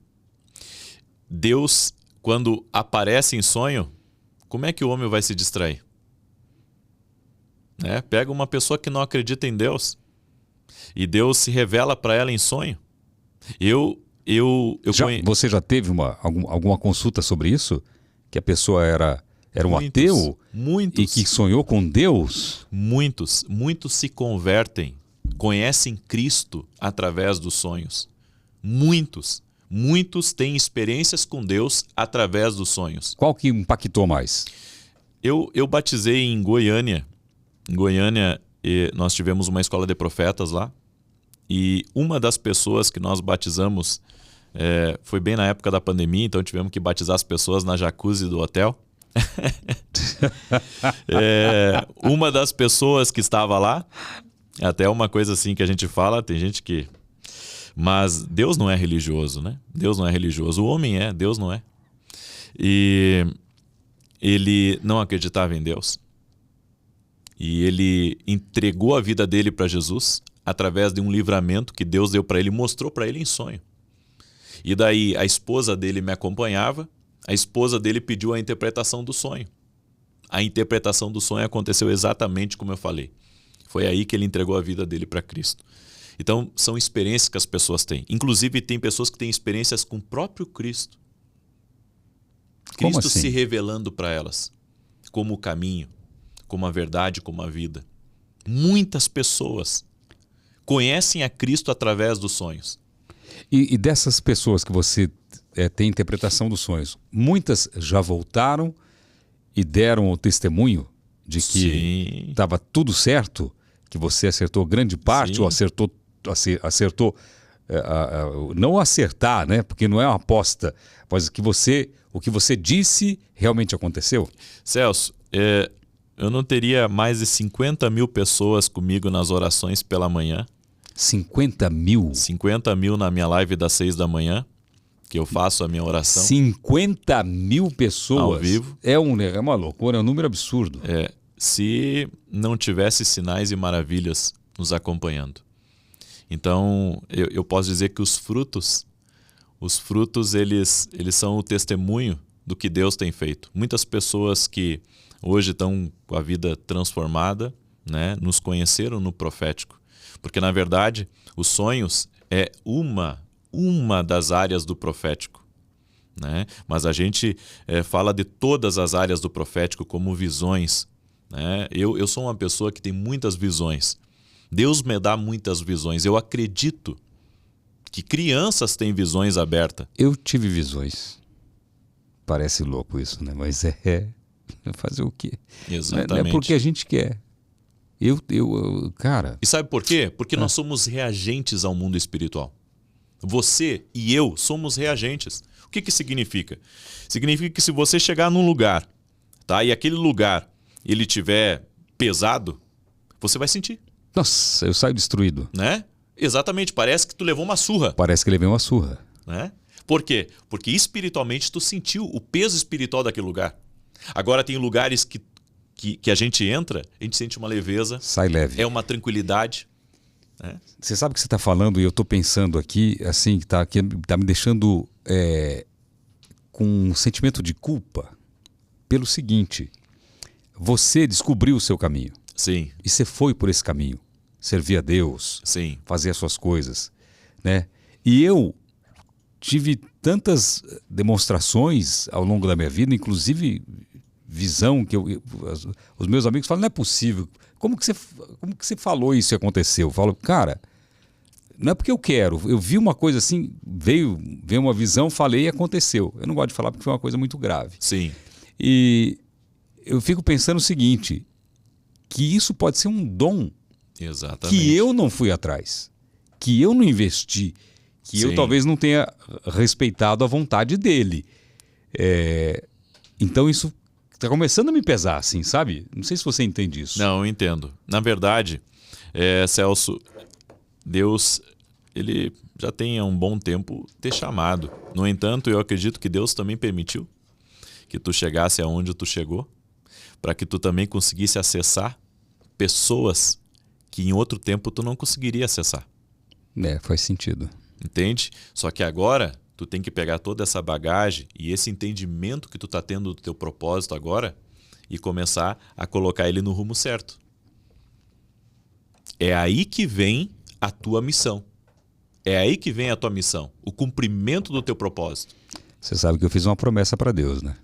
Deus, quando aparece em sonho, como é que o homem vai se distrair? Pega uma pessoa que não acredita em Deus e Deus se revela para ela em sonho. Você já teve alguma consulta sobre isso? Que a pessoa era um ateu? Muitos. E que sonhou com Deus? Muitos se convertem, conhecem Cristo através dos sonhos. Muitos têm experiências com Deus através dos sonhos. Qual que impactou mais? Eu batizei em Goiânia. Em Goiânia, nós tivemos uma escola de profetas lá. E uma das pessoas que nós batizamos foi bem na época da pandemia, então tivemos que batizar as pessoas na jacuzzi do hotel. Uma das pessoas que estava lá, até uma coisa assim que a gente fala, tem gente que... Mas Deus não é religioso, né? Deus não é religioso. O homem é, Deus não é. E ele não acreditava em Deus. E ele entregou a vida dele para Jesus através de um livramento que Deus deu para ele, mostrou para ele em sonho. E daí a esposa dele me acompanhava, a esposa dele pediu a interpretação do sonho. A interpretação do sonho aconteceu exatamente como eu falei. Foi aí que ele entregou a vida dele para Cristo. Então, são experiências que as pessoas têm. Inclusive, tem pessoas que têm experiências com o próprio Cristo. Cristo assim? Se revelando para elas como o caminho, como a verdade, como a vida. Muitas pessoas conhecem a Cristo através dos sonhos. E dessas pessoas que você tem interpretação dos sonhos, muitas já voltaram e deram o testemunho de que estava tudo certo, que você acertou grande parte, ou acertou não acertar, né? Porque não é uma aposta, mas o que você disse realmente aconteceu? Celso, eu não teria mais de 50 mil pessoas comigo nas orações pela manhã. 50 mil? 50 mil na minha live das 6 da manhã, que eu faço a minha oração. 50 mil pessoas? Ao vivo. É uma loucura, é um número absurdo. Se não tivesse sinais e maravilhas nos acompanhando. Então, eu posso dizer que os frutos eles são o testemunho do que Deus tem feito. Muitas pessoas que hoje estão com a vida transformada, né, nos conheceram no profético. Porque, na verdade, os sonhos é uma das áreas do profético. Né? Mas a gente fala de todas as áreas do profético como visões. Né? Eu sou uma pessoa que tem muitas visões. Deus me dá muitas visões. Eu acredito que crianças têm visões abertas. Eu tive visões. Parece louco isso, né? Mas fazer o quê? Exatamente. Não é porque a gente quer. Cara... E sabe por quê? Porque nós somos reagentes ao mundo espiritual. Você e eu somos reagentes. O que significa? Significa que se você chegar num lugar, tá? E aquele lugar, ele tiver pesado, você vai sentir, Nossa, eu saio destruído. né? Exatamente, parece que tu levou uma surra, Parece que levei uma surra. né? Por quê? Porque espiritualmente tu sentiu o peso espiritual daquele lugar. Agora tem lugares que a gente entra, a gente sente uma leveza, Sai leve. é uma tranquilidade, né? Você sabe o que você está falando e eu estou pensando aqui, assim, que tá me deixando com um sentimento de culpa pelo seguinte: você descobriu o seu caminho Sim, e você foi por esse caminho, servir a Deus, sim, fazer as suas coisas, né? E eu tive tantas demonstrações ao longo da minha vida, inclusive visão que os meus amigos falam, não é possível. Como que você falou isso e aconteceu? Eu falo, cara, não é porque eu quero. Eu vi uma coisa assim, veio uma visão, falei e aconteceu. Eu não gosto de falar porque foi uma coisa muito grave. sim, E eu fico pensando o seguinte, que isso pode ser um dom exatamente. que eu não fui atrás, que eu não investi, que eu Sim. talvez não tenha respeitado a vontade dele. Então isso está começando a me pesar, assim, sabe? Não sei se você entende isso. Não, eu entendo. Na verdade, Celso, Deus, ele já tem há um bom tempo te chamado. No entanto, eu acredito que Deus também permitiu que tu chegasse aonde tu chegou, para que tu também conseguisse acessar pessoas que em outro tempo tu não conseguiria acessar. Faz sentido. Entende? Só que agora tu tem que pegar toda essa bagagem e esse entendimento que tu tá tendo do teu propósito agora e começar a colocar ele no rumo certo. É aí que vem a tua missão. É aí que vem a tua missão, o cumprimento do teu propósito. Você sabe que eu fiz uma promessa para Deus, né?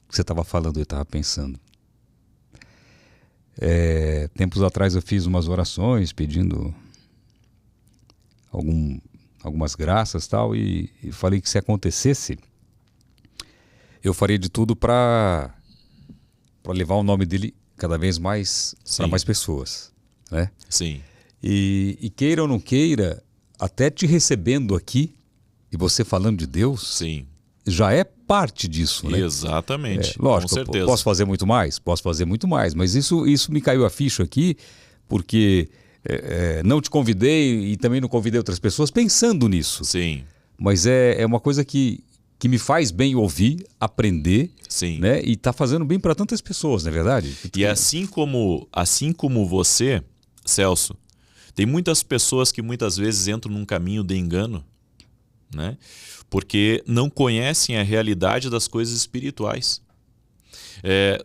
Você estava falando, eu estava pensando. Tempos atrás eu fiz umas orações pedindo algumas graças tal, e falei que se acontecesse, eu faria de tudo para levar o nome dele cada vez mais para Sim. mais pessoas, né? Sim, E queira ou não queira, até te recebendo aqui e você falando de Deus, sim, já é parte disso, né? exatamente. Lógico, com certeza. posso fazer muito mais? Posso fazer muito mais, mas isso me caiu a ficha aqui porque não te convidei e também não convidei outras pessoas pensando nisso. Sim, Mas é uma coisa que me faz bem ouvir, aprender, sim. né? E tá fazendo bem para tantas pessoas, não é verdade? E assim como você, Celso, tem muitas pessoas que muitas vezes entram num caminho de engano, né? Porque não conhecem a realidade das coisas espirituais.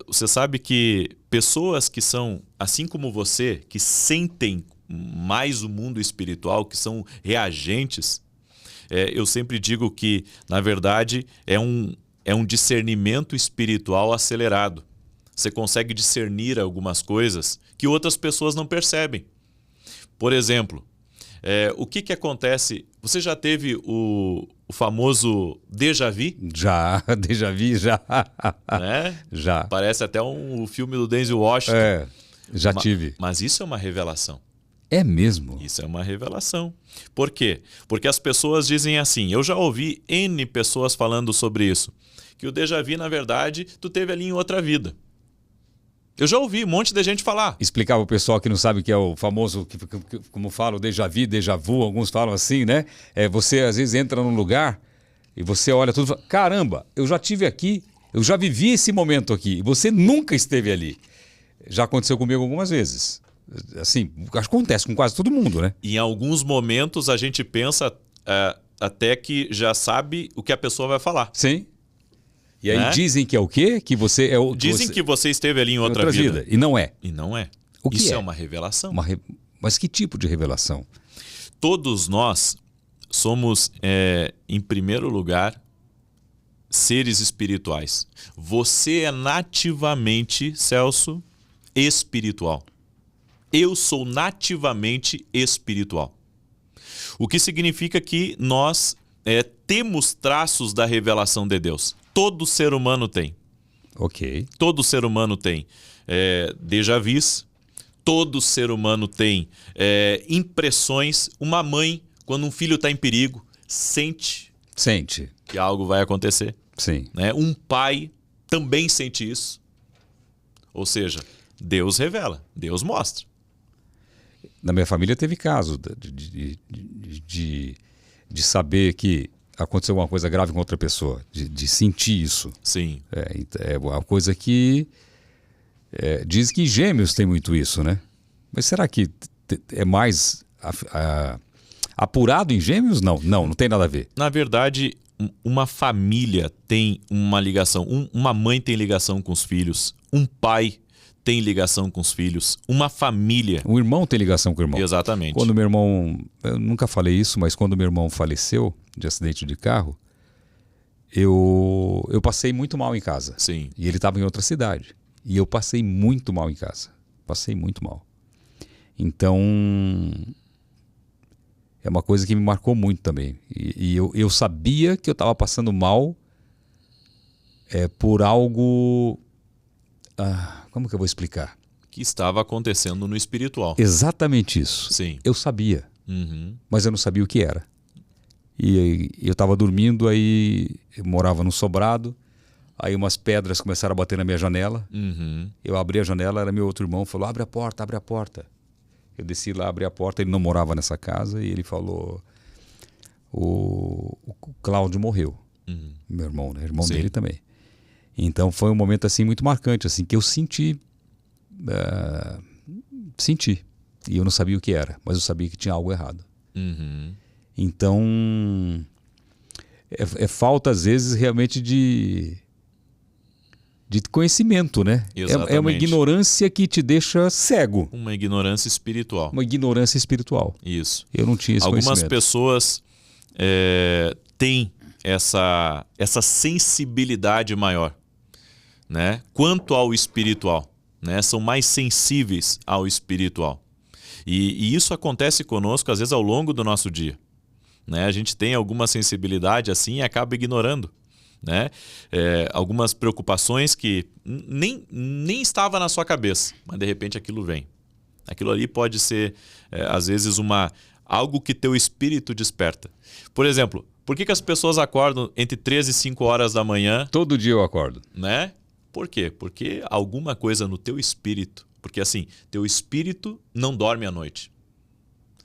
Você sabe que pessoas que são, assim como você, que sentem mais o mundo espiritual, que são reagentes, eu sempre digo que, na verdade, é um discernimento espiritual acelerado. Você consegue discernir algumas coisas que outras pessoas não percebem. Por exemplo, o que acontece? Você já teve o famoso déjà vu? Já, déjà vu, já. Né? Já. Parece até o filme do Denzel Washington. Já tive. Mas isso é uma revelação. É mesmo? Isso é uma revelação. Por quê? Porque as pessoas dizem assim, eu já ouvi N pessoas falando sobre isso, que o déjà vu, na verdade, tu teve ali em outra vida. Eu já ouvi um monte de gente falar. Explicar para o pessoal que não sabe o que é o famoso, como fala, o déjà vu, alguns falam assim, né? Você às vezes entra num lugar e você olha tudo e fala, caramba, eu já estive aqui, eu já vivi esse momento aqui, e você nunca esteve ali. Já aconteceu comigo algumas vezes. Assim, acho que acontece com quase todo mundo, né? Em alguns momentos a gente pensa até que já sabe o que a pessoa vai falar. Sim. E aí Né? dizem que é o quê? Que você é o... Dizem que você esteve ali em outra vida. E não é. E não é. O que Isso é? é uma revelação. Mas que tipo de revelação? Todos nós somos, em primeiro lugar, seres espirituais. Você é nativamente, Celso, espiritual. Eu sou nativamente espiritual. O que significa que nós temos traços da revelação de Deus. Todo ser humano tem. Ok. Todo ser humano tem déjà vus. Todo ser humano tem impressões. Uma mãe, quando um filho está em perigo, sente Sente. que algo vai acontecer. Sim. Né? Um pai também sente isso? Ou seja, Deus revela, Deus mostra. Na minha família teve caso de saber que aconteceu alguma coisa grave com outra pessoa, de sentir isso. Sim. É uma coisa que diz que Gêmeos tem muito isso, né? Mas será que é mais apurado em Gêmeos? Não tem nada a ver. Na verdade, uma família tem uma ligação, uma mãe tem ligação com os filhos, um pai tem ligação com os filhos, uma família. Um irmão tem ligação com o irmão. Exatamente. Quando meu irmão, eu nunca falei isso, mas quando meu irmão faleceu de acidente de carro, eu passei muito mal em casa. Sim. E ele estava em outra cidade. E eu passei muito mal em casa. Passei muito mal. Então, é uma coisa que me marcou muito também. E eu sabia que eu estava passando mal por algo... como que eu vou explicar? Que estava acontecendo no espiritual. Exatamente isso. Sim. Eu sabia, Uhum. mas eu não sabia o que era. E eu estava dormindo, aí eu morava num sobrado, aí umas pedras começaram a bater na minha janela. Uhum. Eu abri a janela, era meu outro irmão, falou, abre a porta, abre a porta. Eu desci lá, abri a porta, ele não morava nessa casa, e ele falou, o Cláudio morreu. Uhum. Meu irmão, né? Irmão Sim. dele também. Então foi um momento assim muito marcante, assim, que eu senti. Senti. E eu não sabia o que era, mas eu sabia que tinha algo errado. Uhum. Então é falta às vezes realmente de conhecimento, né? É uma Exatamente. ignorância que te deixa cego. Uma ignorância espiritual. Uma ignorância espiritual. Isso. Eu não tinha esse Algumas conhecimento. pessoas têm essa sensibilidade maior, né? Quanto ao espiritual, né? São mais sensíveis ao espiritual. E isso acontece conosco, às vezes, ao longo do nosso dia, né? A gente tem alguma sensibilidade assim e acaba ignorando, né? Algumas preocupações que nem estava na sua cabeça, mas de repente aquilo vem. Aquilo ali pode ser, às vezes, algo que teu espírito desperta. Por exemplo, por que as pessoas acordam entre 3 e 5 horas da manhã? Todo dia eu acordo. Né? Por quê? Porque alguma coisa no teu espírito, porque assim, teu espírito não dorme à noite.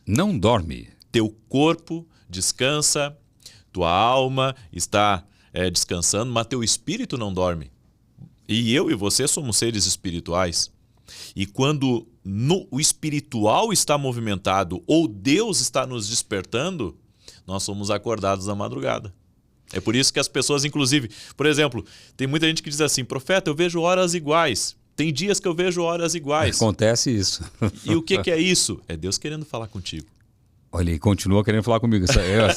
Não dorme. Teu corpo descansa, tua alma está descansando, mas teu espírito não dorme. E eu e você somos seres espirituais. E quando o espiritual está movimentado ou Deus está nos despertando, nós somos acordados na madrugada. É por isso que as pessoas, inclusive, por exemplo, tem muita gente que diz assim, profeta, eu vejo horas iguais. Tem dias que eu vejo horas iguais. Acontece isso. E o que é isso? É Deus querendo falar contigo. Olha, ele continua querendo falar comigo.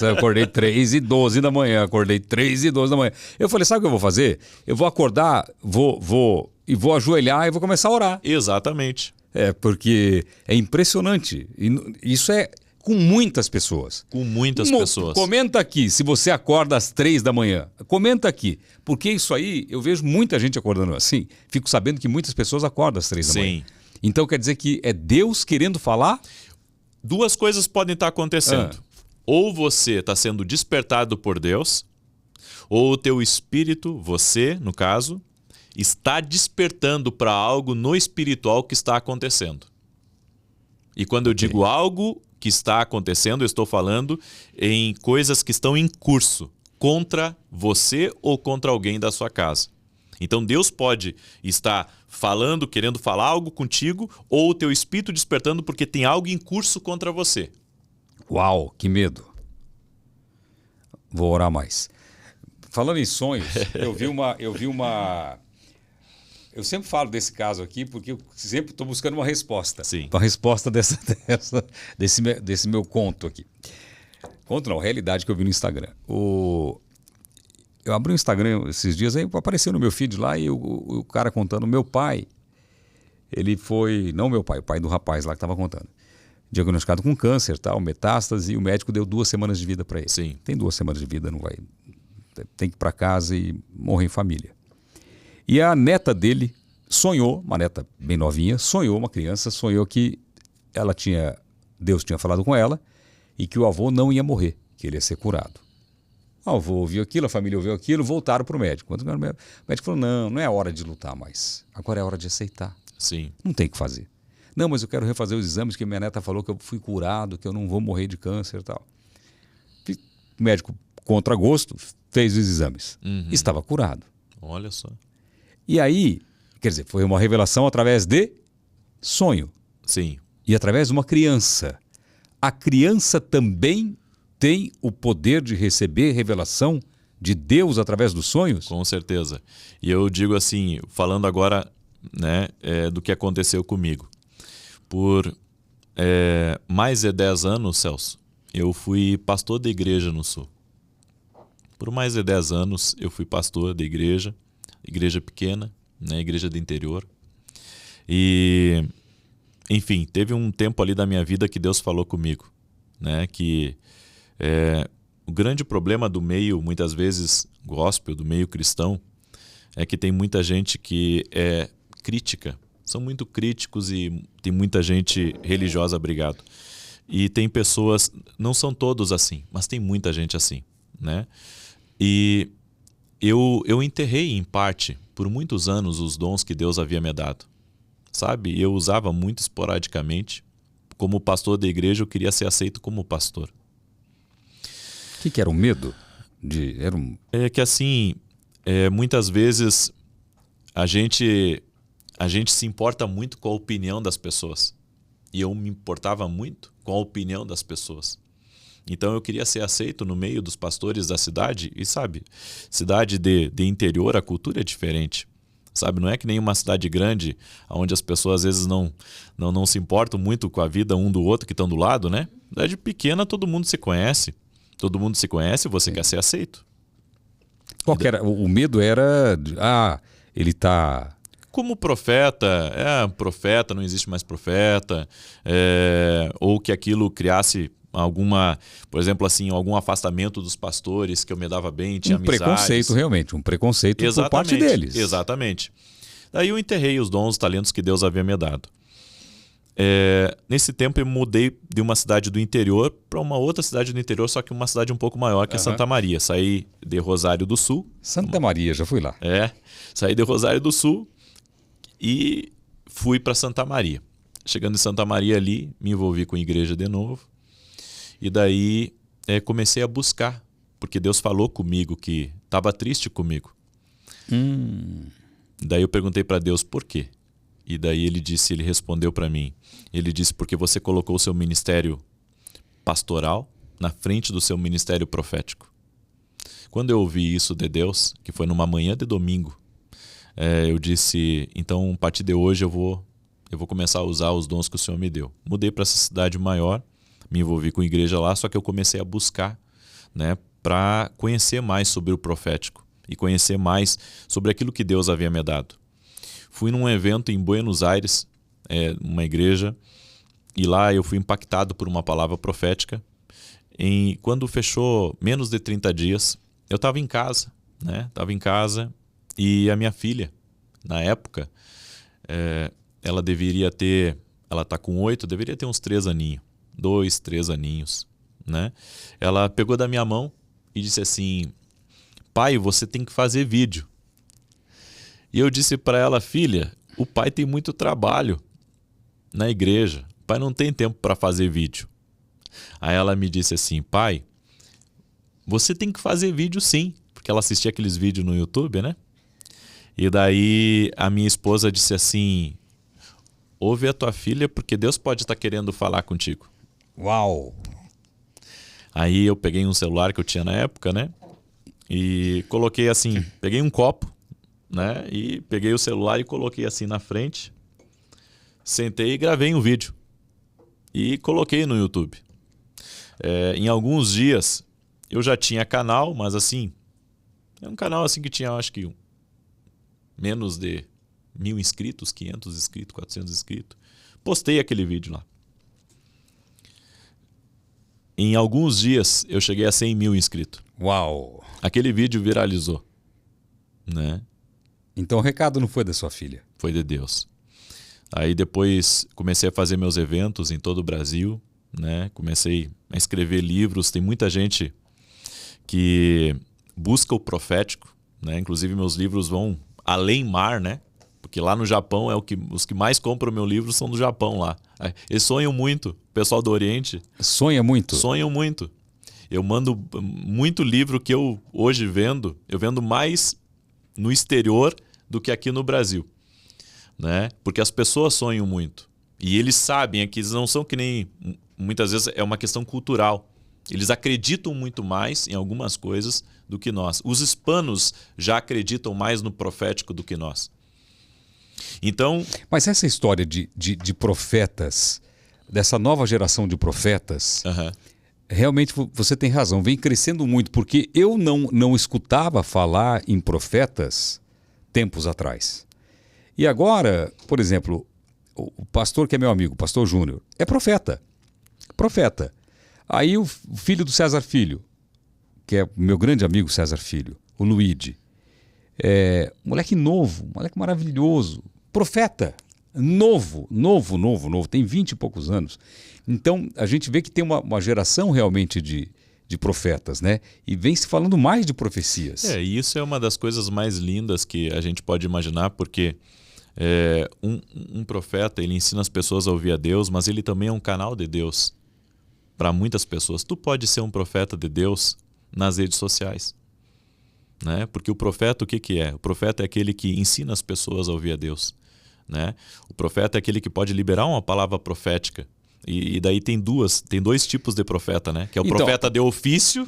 Eu acordei 3h12 da manhã, acordei 3h12 da manhã. Eu falei, sabe o que eu vou fazer? Eu vou acordar, vou ajoelhar e vou começar a orar. Exatamente. Porque é impressionante. E isso é com muitas pessoas. Com muitas pessoas. Comenta aqui se você acorda às 3 da manhã. Comenta aqui. Porque isso aí, eu vejo muita gente acordando assim. Fico sabendo que muitas pessoas acordam às 3 da manhã. Sim. Então quer dizer que é Deus querendo falar? Duas coisas podem estar acontecendo. Ou você está sendo despertado por Deus, ou o teu espírito, você, no caso, está despertando para algo no espiritual que está acontecendo. E quando eu digo algo que está acontecendo, eu estou falando em coisas que estão em curso contra você ou contra alguém da sua casa. Então Deus pode estar falando, querendo falar algo contigo, ou o teu espírito despertando porque tem algo em curso contra você. Uau, que medo. Vou orar mais. Falando em sonhos, eu sempre falo desse caso aqui porque eu sempre estou buscando uma resposta. Sim. Uma resposta desse meu conto aqui. Conto não, realidade que eu vi no Instagram. Eu abri o Instagram esses dias, aí apareceu no meu feed lá e o cara contando, meu pai, ele foi, não meu pai, o pai do rapaz lá que estava contando, diagnosticado com câncer, tal, metástase, e o médico deu 2 semanas de vida para ele. Sim. Tem 2 semanas de vida, não vai, tem que ir para casa e morrer em família. E a neta dele sonhou, uma neta bem novinha, uma criança, sonhou que Deus tinha falado com ela e que o avô não ia morrer, que ele ia ser curado. Ah, o avô ouviu aquilo, a família ouviu aquilo, voltaram para o médico. Quando o médico falou, não é hora de lutar mais. Agora é hora de aceitar. Sim. Não tem o que fazer. Não, mas eu quero refazer os exames, que minha neta falou que eu fui curado, que eu não vou morrer de câncer e tal. O médico, contra gosto, fez os exames. Estava curado. Olha só. E aí, quer dizer, foi uma revelação através de sonho. Sim. E através de uma criança. A criança também tem o poder de receber revelação de Deus através dos sonhos? Com certeza. E eu digo assim, falando agora, né, do que aconteceu comigo. Por mais de 10 anos, Celso, eu fui pastor da igreja no Sul. Por mais de 10 anos eu fui pastor da igreja pequena, né, igreja do interior. E, enfim, teve um tempo ali da minha vida que Deus falou comigo, né, que o grande problema do meio, muitas vezes gospel, do meio cristão, é que tem muita gente que é crítica. São muito críticos e tem muita gente religiosa, obrigado. E tem pessoas, não são todos assim, mas tem muita gente assim, né? E eu enterrei em parte, por muitos anos, os dons que Deus havia me dado. Sabe? Eu usava muito esporadicamente. Como pastor da igreja, eu queria ser aceito como pastor. O que era o medo? É que assim, muitas vezes a gente se importa muito com a opinião das pessoas. E eu me importava muito com a opinião das pessoas. Então eu queria ser aceito no meio dos pastores da cidade. E sabe, cidade de interior, a cultura é diferente. Sabe, não é que nem uma cidade grande, onde as pessoas às vezes não se importam muito com a vida um do outro que estão do lado, né? Cidade pequena, todo mundo se conhece. Todo mundo se conhece, você quer ser aceito. Qual que era? O medo era... ele está... Como profeta, profeta, não existe mais profeta. Ou que aquilo criasse por exemplo, assim, algum afastamento dos pastores, que eu me dava bem, tinha amizades. Preconceito, realmente, um preconceito por parte deles. Exatamente. Daí eu enterrei os dons, os talentos que Deus havia me dado. Nesse tempo eu mudei de uma cidade do interior para uma outra cidade do interior, só que uma cidade um pouco maior, que é Santa Maria. Saí de Rosário do Sul. Santa Maria, já fui lá. Saí de Rosário do Sul e fui para Santa Maria. Chegando em Santa Maria ali, me envolvi com a igreja de novo. E daí comecei a buscar, porque Deus falou comigo que estava triste comigo. Daí eu perguntei para Deus por quê. E daí ele respondeu para mim. Ele disse, porque você colocou o seu ministério pastoral na frente do seu ministério profético. Quando eu ouvi isso de Deus, que foi numa manhã de domingo, eu disse, então a partir de hoje eu vou começar a usar os dons que o Senhor me deu. Mudei para essa cidade maior, me envolvi com a igreja lá, só que eu comecei a buscar, né, para conhecer mais sobre o profético e conhecer mais sobre aquilo que Deus havia me dado. Fui num evento em Buenos Aires, uma igreja, e lá eu fui impactado por uma palavra profética. Quando fechou menos de 30 dias, eu estava em casa, né? Estava em casa e a minha filha, na época, ela está com 8, deveria ter uns 3 aninhos. 2, 3 aninhos, né? Ela pegou da minha mão e disse assim, pai, você tem que fazer vídeo. E eu disse para ela, filha, o pai tem muito trabalho na igreja, o pai não tem tempo para fazer vídeo. Aí ela me disse assim, pai, você tem que fazer vídeo sim, porque ela assistia aqueles vídeos no YouTube, né? E daí a minha esposa disse assim, ouve a tua filha porque Deus pode estar querendo falar contigo. Uau! Aí eu peguei um celular que eu tinha na época, né? E coloquei assim, peguei um copo, né? E peguei o celular e coloquei assim na frente. Sentei e gravei um vídeo. E coloquei no YouTube. Em alguns dias eu já tinha canal, mas assim, é um canal assim que tinha, acho que menos de 1.000 inscritos, 500 inscritos, 400 inscritos. Postei aquele vídeo lá. Em alguns dias eu cheguei a 100.000 inscritos. Uau! Aquele vídeo viralizou, né? Então o recado não foi da sua filha? Foi de Deus. Aí depois comecei a fazer meus eventos em todo o Brasil, né? Comecei a escrever livros. Tem muita gente que busca o profético, né? Inclusive meus livros vão além mar, né? Porque lá no Japão os que mais compram meu livro são do Japão lá. Eles sonham muito, o pessoal do Oriente. Sonha muito? Sonham muito. Eu mando muito livro que eu hoje vendo, eu vendo mais no exterior do que aqui no Brasil, né? Porque as pessoas sonham muito. E eles sabem, é que eles não são que nem... Muitas vezes é uma questão cultural. Eles acreditam muito mais em algumas coisas do que nós. Os hispanos já acreditam mais no profético do que nós. Então... Mas essa história de profetas, dessa nova geração de profetas, realmente você tem razão, vem crescendo muito, porque eu não escutava falar em profetas tempos atrás. E agora, por exemplo, o pastor que é meu amigo, o pastor Júnior, é profeta. Profeta. Aí o filho do César Filho, que é meu grande amigo César Filho, o Luigi, moleque novo, moleque maravilhoso, profeta, novo, tem 20 e poucos anos. Então a gente vê que tem uma geração realmente de profetas, né? E vem se falando mais de profecias. E isso é uma das coisas mais lindas que a gente pode imaginar, porque um profeta, ele ensina as pessoas a ouvir a Deus, mas ele também é um canal de Deus para muitas pessoas. Tu pode ser um profeta de Deus nas redes sociais, né? Porque o profeta, o que é? O profeta é aquele que ensina as pessoas a ouvir a Deus, né? O profeta é aquele que pode liberar uma palavra profética. E daí tem dois tipos de profeta, né? Que é o profeta de ofício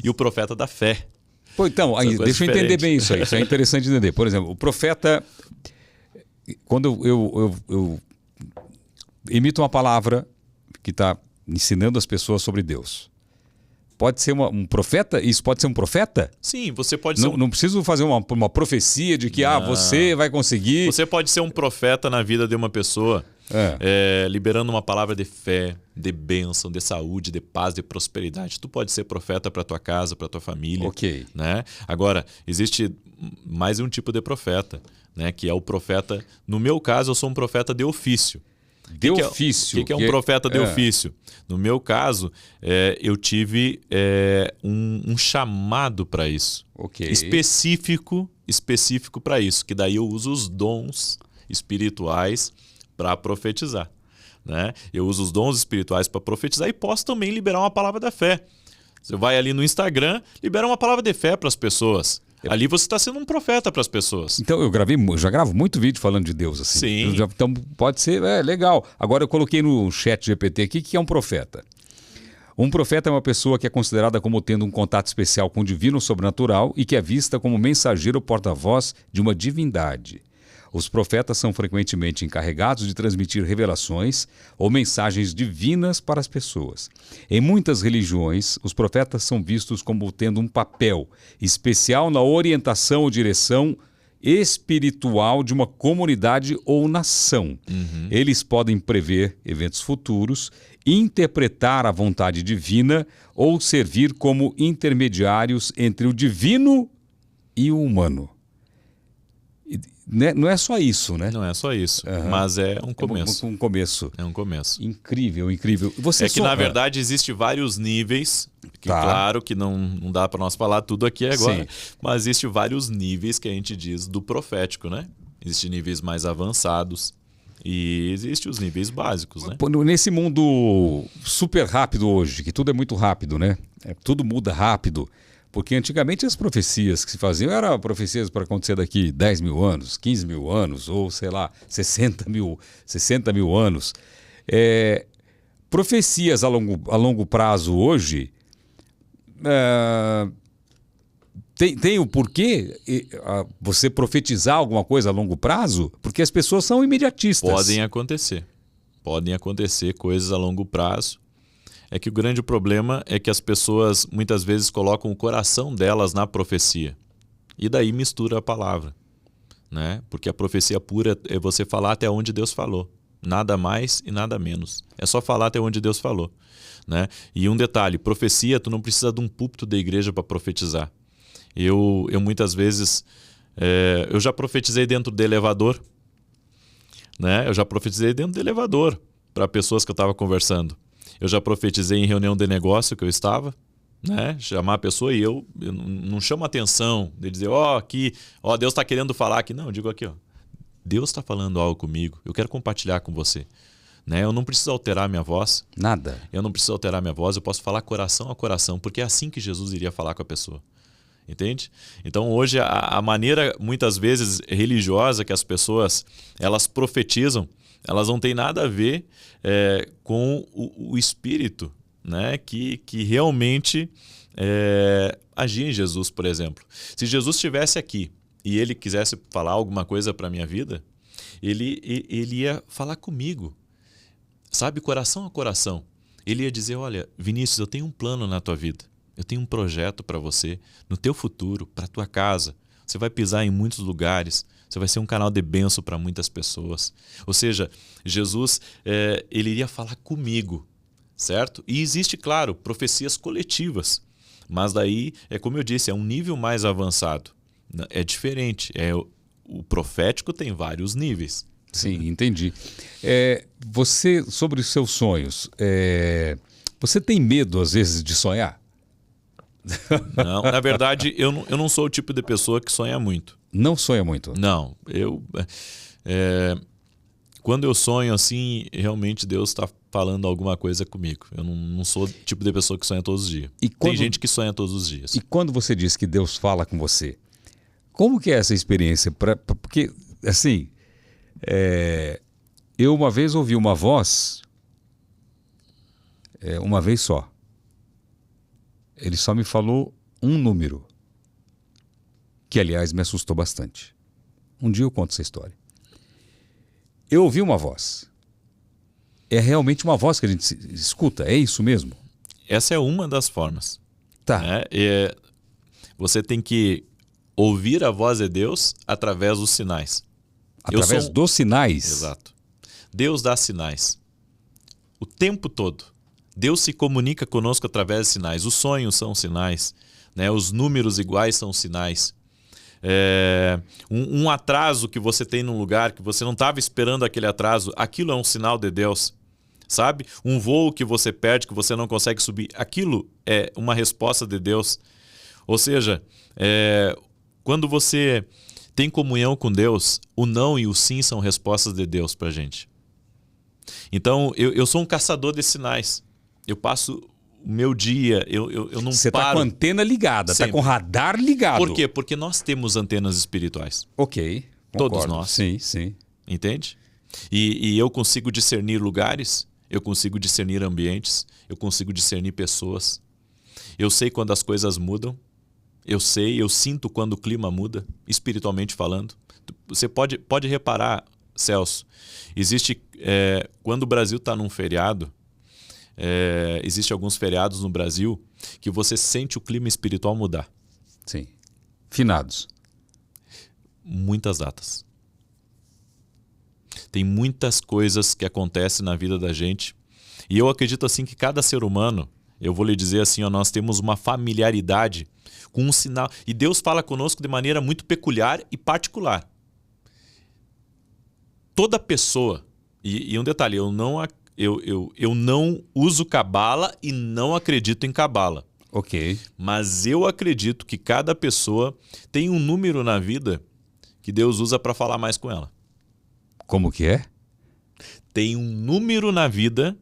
e o profeta da fé. Pô, então, deixa eu entender bem isso aí. Isso é interessante entender. Por exemplo, o profeta, quando eu emito uma palavra que está ensinando as pessoas sobre Deus, pode ser um profeta? Isso pode ser um profeta? Sim, você pode ser... Não preciso fazer uma profecia de que você vai conseguir... Você pode ser um profeta na vida de uma pessoa, liberando uma palavra de fé, de bênção, de saúde, de paz, de prosperidade. Tu pode ser profeta para tua casa, para tua família. Ok. Né? Agora, existe mais um tipo de profeta, né? Que é o profeta... No meu caso, eu sou um profeta de ofício. De ofício. O que é um profeta de ofício? No meu caso, eu tive um chamado para isso. Okay. Específico para isso. Que daí eu uso os dons espirituais para profetizar, né? Eu uso os dons espirituais para profetizar e posso também liberar uma palavra da fé. Você vai ali no Instagram, libera uma palavra de fé para as pessoas. Ali você está sendo um profeta para as pessoas. Então eu já gravo muito vídeo falando de Deus assim. Sim. Então pode ser, legal. Agora eu coloquei no chat GPT aqui que é um profeta. Um profeta é uma pessoa que é considerada como tendo um contato especial com o divino sobrenatural e que é vista como mensageiro ou porta-voz de uma divindade. Os profetas são frequentemente encarregados de transmitir revelações ou mensagens divinas para as pessoas. Em muitas religiões, os profetas são vistos como tendo um papel especial na orientação ou direção espiritual de uma comunidade ou nação. Eles podem prever eventos futuros, interpretar a vontade divina ou servir como intermediários entre o divino e o humano. Não é só isso, né? Não é só isso, mas é um começo. Um começo. É um começo. Incrível. Na verdade, existem vários níveis, que claro que não dá para nós falar tudo aqui agora, mas existem vários níveis que a gente diz do profético, né? Existem níveis mais avançados e existem os níveis básicos, né? Nesse mundo super rápido hoje, que tudo é muito rápido, né? Tudo muda rápido. Porque antigamente as profecias que se faziam eram profecias para acontecer daqui 10 mil anos, 15 mil anos, ou sei lá, 60 mil anos. Profecias a longo prazo hoje, tem o porquê você profetizar alguma coisa a longo prazo? Porque as pessoas são imediatistas. Podem acontecer coisas a longo prazo. É que o grande problema é que as pessoas muitas vezes colocam o coração delas na profecia. E daí mistura a palavra, né? Porque a profecia pura é você falar até onde Deus falou. Nada mais e nada menos. É só falar até onde Deus falou, né? E um detalhe, profecia, tu não precisa de um púlpito da igreja para profetizar. Eu muitas vezes, eu já profetizei dentro do elevador, né? Eu já profetizei dentro do elevador para pessoas que eu estava conversando. Eu já profetizei em reunião de negócio que eu estava, né? Chamar a pessoa e eu não chamo atenção de dizer, aqui, Deus está querendo falar aqui. Não, eu digo aqui, Deus está falando algo comigo, eu quero compartilhar com você. Né? Eu não preciso alterar minha voz. Nada. Eu não preciso alterar minha voz, eu posso falar coração a coração, porque é assim que Jesus iria falar com a pessoa. Entende? Então hoje a maneira, muitas vezes, religiosa que as pessoas elas profetizam, elas não têm nada a ver com o Espírito, né? que realmente agia em Jesus, por exemplo. Se Jesus estivesse aqui e ele quisesse falar alguma coisa para a minha vida, ele ia falar comigo, sabe, coração a coração. Ele ia dizer, olha, Vinícius, eu tenho um plano na tua vida. Eu tenho um projeto para você, no teu futuro, para a tua casa. Você vai pisar em muitos lugares, você vai ser um canal de bênção para muitas pessoas. Ou seja, Jesus ele iria falar comigo, certo? E existe, claro, profecias coletivas, mas daí, como eu disse, é um nível mais avançado. É diferente, o profético tem vários níveis. Sim, entendi. Você, sobre os seus sonhos, você tem medo, às vezes, de sonhar? Não, na verdade, eu não sou o tipo de pessoa que sonha muito. Não sonha muito? Não, quando eu sonho assim, realmente Deus está falando alguma coisa comigo. Eu não sou o tipo de pessoa que sonha todos os dias. Tem gente que sonha todos os dias. E quando você diz que Deus fala com você, como que é essa experiência? Porque, assim, eu uma vez ouvi uma voz, uma vez só. Ele só me falou um número, que, aliás, me assustou bastante. Um dia eu conto essa história. Eu ouvi uma voz. É realmente uma voz que a gente escuta, é isso mesmo? Essa é uma das formas. Tá. Né? Você tem que ouvir a voz de Deus através dos sinais. Através dos sinais? Exato. Deus dá sinais. O tempo todo. Deus se comunica conosco através de sinais. Os sonhos são sinais, né? Os números iguais são sinais. Um atraso que você tem num lugar que você não estava esperando aquele atraso, aquilo é um sinal de Deus. Sabe? Um voo que você perde, que você não consegue subir, aquilo é uma resposta de Deus. Ou seja, quando você tem comunhão com Deus, o não e o sim são respostas de Deus para a gente. Então, eu sou um caçador de sinais. Eu passo o meu dia, eu não Você paro. Você está com a antena ligada, está com o radar ligado. Por quê? Porque nós temos antenas espirituais. Ok, concordo. Todos nós. Sim, sim. Entende? E eu consigo discernir lugares, eu consigo discernir ambientes, eu consigo discernir pessoas. Eu sei quando as coisas mudam, eu sinto quando o clima muda, espiritualmente falando. Você pode reparar, Celso, existe, quando o Brasil está num feriado, existe alguns feriados no Brasil que você sente o clima espiritual mudar. Sim. Finados. Muitas datas. Tem muitas coisas que acontecem na vida da gente. E eu acredito assim que cada ser humano, eu vou lhe dizer assim, nós temos uma familiaridade com um sinal. E Deus fala conosco de maneira muito peculiar e particular. Toda pessoa, e um detalhe, eu não uso cabala e não acredito em cabala. Ok. Mas eu acredito que cada pessoa tem um número na vida que Deus usa para falar mais com ela. Como que é? Tem um número na vida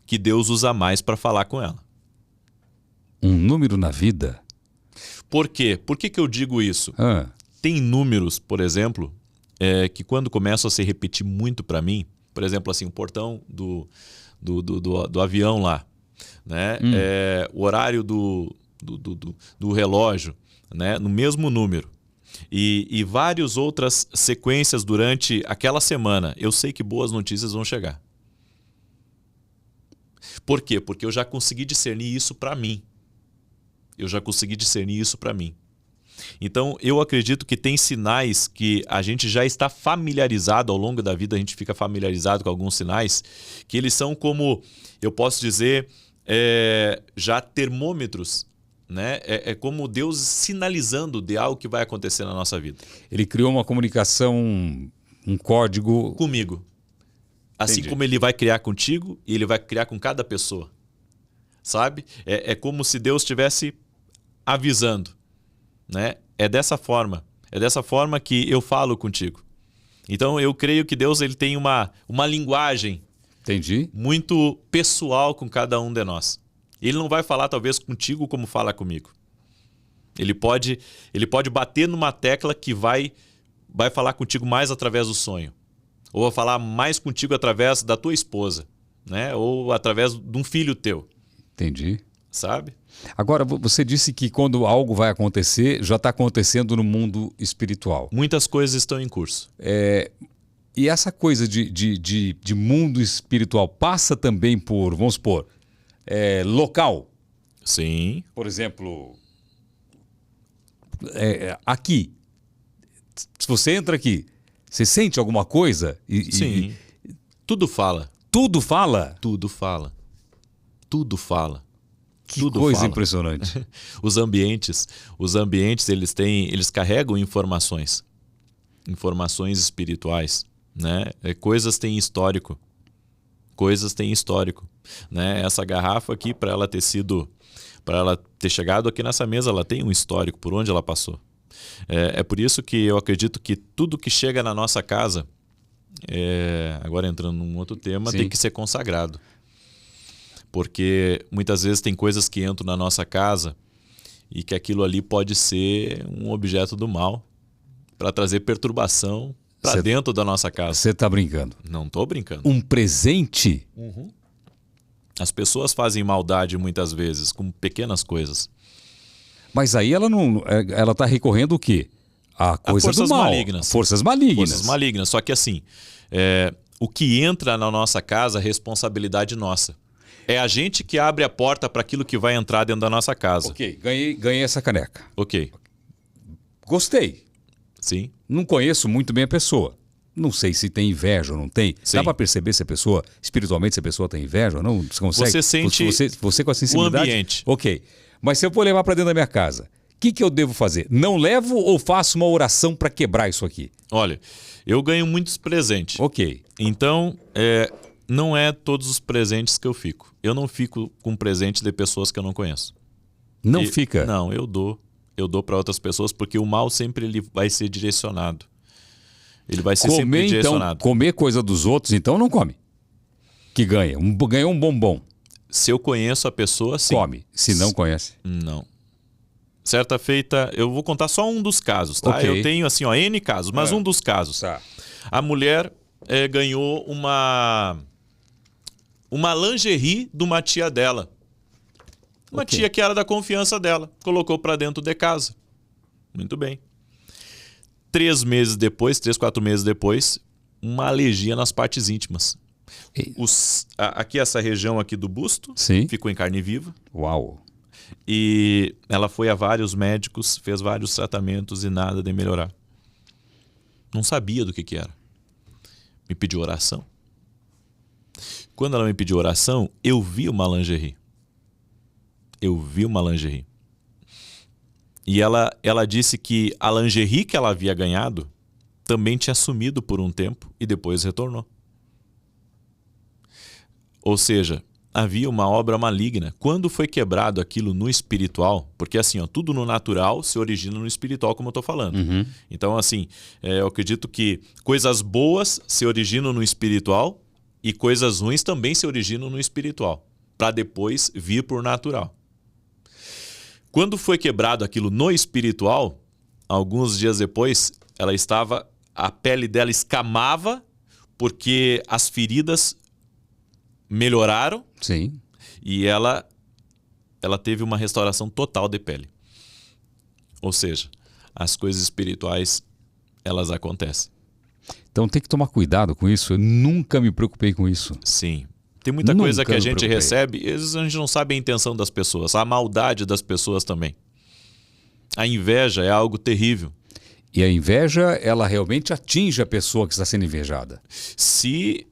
que Deus usa mais para falar com ela. Um número na vida? Por quê? Por que eu digo isso? Tem números, por exemplo, que quando começam a se repetir muito para mim, por exemplo, assim, o portão do avião lá, né? O horário do relógio, né? No mesmo número. E várias outras sequências durante aquela semana. Eu sei que boas notícias vão chegar. Por quê? Porque eu já consegui discernir isso para mim. Então, eu acredito que tem sinais que a gente já está familiarizado, ao longo da vida a gente fica familiarizado com alguns sinais, que eles são como, eu posso dizer, já termômetros, né? É como Deus sinalizando de algo que vai acontecer na nossa vida. Ele criou uma comunicação, um código... Comigo. Assim Entendi. como ele vai criar contigo e ele vai criar com cada pessoa. sabe? É como se Deus estivesse avisando, né? É dessa forma que eu falo contigo. Então eu creio que Deus ele tem uma linguagem Entendi. muito pessoal com cada um de nós. Ele não vai falar talvez contigo como fala comigo. Ele pode bater numa tecla que vai falar contigo mais através do sonho. Ou vai falar mais contigo através da tua esposa, né? Ou através de um filho teu. Entendi. Sabe? Agora, você disse que quando algo vai acontecer, já está acontecendo no mundo espiritual. Muitas coisas estão em curso. E essa coisa de mundo espiritual passa também por, vamos supor, local. Sim. Por exemplo, aqui. Se você entra aqui, você sente alguma coisa? Sim. Tudo fala. Tudo fala? Tudo fala. Tudo fala. Que Tudo coisa fala. impressionante. Os ambientes eles carregam informações espirituais, né? Coisas têm histórico, né? Essa garrafa aqui, para ela ter chegado aqui nessa mesa, ela tem um histórico por onde ela passou. É por isso que eu acredito que tudo que chega na nossa casa, agora entrando num outro tema, Sim. tem que ser consagrado. Porque muitas vezes tem coisas que entram na nossa casa e que aquilo ali pode ser um objeto do mal para trazer perturbação para dentro da nossa casa. Você está brincando? Não estou brincando. Um presente? As pessoas fazem maldade muitas vezes com pequenas coisas. Mas aí ela não, ela está recorrendo o quê? A coisa forças do mal. malignas. Forças malignas. Forças malignas. Só que assim, o que entra na nossa casa é responsabilidade nossa. É a gente que abre a porta para aquilo que vai entrar dentro da nossa casa. Ok, ganhei essa caneca. Ok. Gostei. Sim. Não conheço muito bem a pessoa. Não sei se tem inveja ou não tem. Sim. Dá para perceber se a pessoa, espiritualmente, se a pessoa tem inveja ou não? Você consegue? Você sente você com a sensibilidade? o ambiente. Ok. Mas se eu for levar para dentro da minha casa, o que eu devo fazer? Não levo ou faço uma oração para quebrar isso aqui? Olha, eu ganho muitos presentes. Ok. Então, não é todos os presentes que eu fico. Eu não fico com presente de pessoas que eu não conheço. Não fica? Não, eu dou. Eu dou para outras pessoas porque o mal sempre ele vai ser direcionado. Ele vai ser sempre direcionado. Então, comer coisa dos outros, então não come. Que ganha. Ganhou um bombom. Se eu conheço a pessoa, sim. Come. Se não conhece. Não. Certa feita, eu vou contar só um dos casos, tá? Ok. Eu tenho assim, N casos, mas um dos casos. Tá. A mulher ganhou uma lingerie de uma tia dela. Uma tia que era da confiança dela. Colocou para dentro de casa. Muito bem. 3, 4 meses depois, uma alergia nas partes íntimas. Aqui, essa região aqui do busto, Sim. ficou em carne viva. Uau. E ela foi a vários médicos, fez vários tratamentos e nada de melhorar. Não sabia do que era. Me pediu oração. Quando ela me pediu oração, eu vi uma lingerie. E ela disse que a lingerie que ela havia ganhado também tinha sumido por um tempo e depois retornou. Ou seja, havia uma obra maligna. Quando foi quebrado aquilo no espiritual, porque assim, tudo no natural se origina no espiritual, como eu estou falando. Então, assim, eu acredito que coisas boas se originam no espiritual e coisas ruins também se originam no espiritual, para depois vir por natural. Quando foi quebrado aquilo no espiritual, alguns dias depois, a pele dela escamava porque as feridas melhoraram. Sim. E ela teve uma restauração total de pele. Ou seja, as coisas espirituais, elas acontecem. Então tem que tomar cuidado com isso. Eu nunca me preocupei com isso. Sim. Tem muita coisa que a gente recebe, às vezes a gente não sabe a intenção das pessoas, a maldade das pessoas também. A inveja é algo terrível. E a inveja, ela realmente atinge a pessoa que está sendo invejada. Se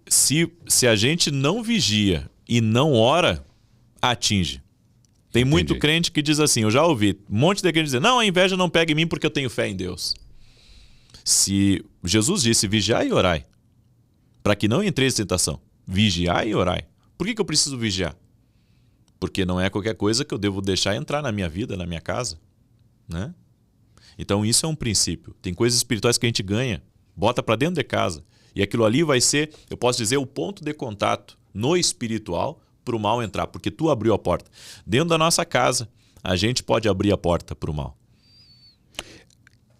a gente não vigia e não ora, atinge. Tem muito crente que diz assim, eu já ouvi um monte de crente dizer, não, a inveja não pega em mim porque eu tenho fé em Deus. Se Jesus disse, vigiai e orai, para que não entreis em tentação. Vigiai e orai. Por que eu preciso vigiar? Porque não é qualquer coisa que eu devo deixar entrar na minha vida, na minha casa, né? Então isso é um princípio. Tem coisas espirituais que a gente ganha, bota para dentro de casa. E aquilo ali vai ser, eu posso dizer, o ponto de contato no espiritual para o mal entrar, porque tu abriu a porta. Dentro da nossa casa, a gente pode abrir a porta para o mal.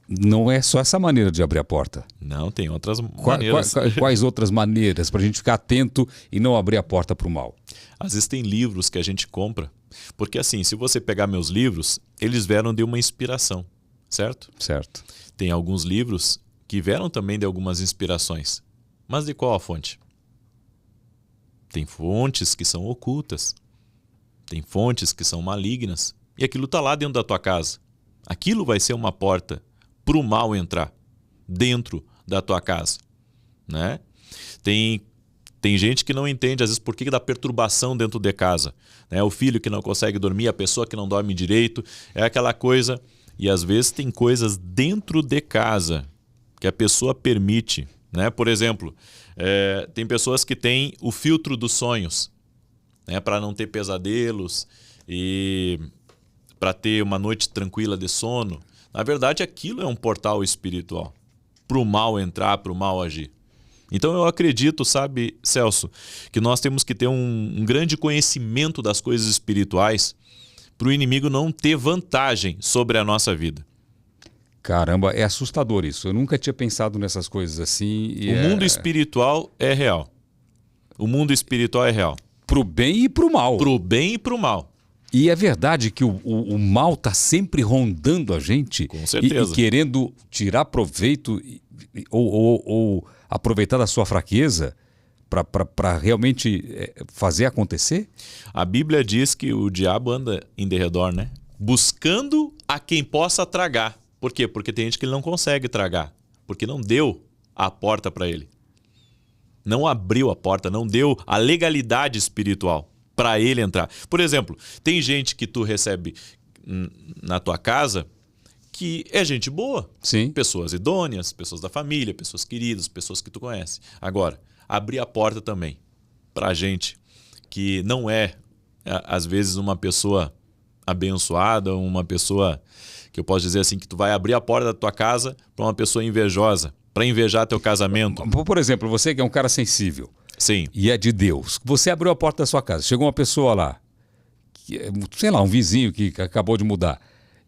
Não é só essa maneira de abrir a porta. Não, tem outras maneiras. Quais outras maneiras para a gente ficar atento e não abrir a porta para o mal? Às vezes tem livros que a gente compra, porque assim, se você pegar meus livros, eles vieram de uma inspiração, certo? Certo. Tem alguns livros que vieram também de algumas inspirações. Mas de qual a fonte? Tem fontes que são ocultas. Tem fontes que são malignas. E aquilo está lá dentro da tua casa. Aquilo vai ser uma porta para o mal entrar dentro da tua casa, né? Tem gente que não entende, às vezes, por que dá perturbação dentro de casa, né? O filho que não consegue dormir, a pessoa que não dorme direito, é aquela coisa. E às vezes tem coisas dentro de casa que a pessoa permite, né? Por exemplo, tem pessoas que têm o filtro dos sonhos, né? Para não ter pesadelos e para ter uma noite tranquila de sono. Na verdade, aquilo é um portal espiritual para o mal entrar, para o mal agir. Então eu acredito, sabe, Celso, que nós temos que ter um grande conhecimento das coisas espirituais para o inimigo não ter vantagem sobre a nossa vida. Caramba, é assustador isso. Eu nunca tinha pensado nessas coisas assim. O mundo espiritual é real. O mundo espiritual é real. Pro bem e pro mal. Pro bem e pro mal. E é verdade que o mal está sempre rondando a gente. Com certeza. E querendo tirar proveito ou aproveitar da sua fraqueza para realmente fazer acontecer? A Bíblia diz que o diabo anda em derredor, né? Buscando a quem possa tragar. Por quê? Porque tem gente que ele não consegue tragar. Porque não deu a porta para ele. Não abriu a porta, não deu a legalidade espiritual para ele entrar. Por exemplo, tem gente que tu recebe na tua casa que é gente boa. Sim. Pessoas idôneas, pessoas da família, pessoas queridas, pessoas que tu conhece. Agora, abrir a porta também para gente que não é, às vezes, uma pessoa abençoada, uma pessoa que eu posso dizer assim, que tu vai abrir a porta da tua casa para uma pessoa invejosa, para invejar teu casamento. Por exemplo, você que é um cara sensível. Sim. E é de Deus. Você abriu a porta da sua casa, chegou uma pessoa lá, sei lá, um vizinho que acabou de mudar,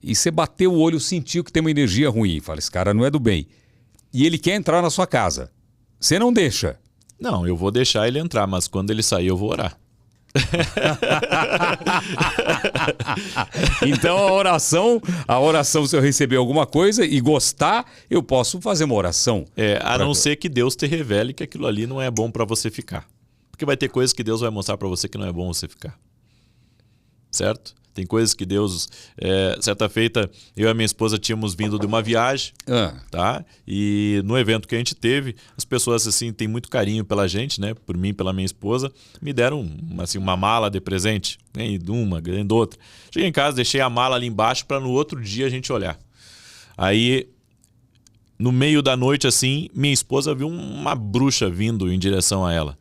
e você bateu o olho, sentiu que tem uma energia ruim, fala, esse cara não é do bem. E ele quer entrar na sua casa. Você não deixa. Não, eu vou deixar ele entrar, mas quando ele sair eu vou orar. Então a oração, se eu receber alguma coisa e gostar, eu posso fazer uma oração. A não ser que Deus te revele que aquilo ali não é bom para você ficar. Porque vai ter coisas que Deus vai mostrar para você que não é bom você ficar. Certo? Tem coisas que Deus... certa feita, eu e a minha esposa tínhamos vindo de uma viagem, tá? E no evento que a gente teve, as pessoas assim têm muito carinho pela gente, né? Por mim, pela minha esposa, me deram assim, uma mala de presente, né? De uma, de outra. Cheguei em casa, deixei a mala ali embaixo para no outro dia a gente olhar. Aí, no meio da noite, assim, minha esposa viu uma bruxa vindo em direção a ela,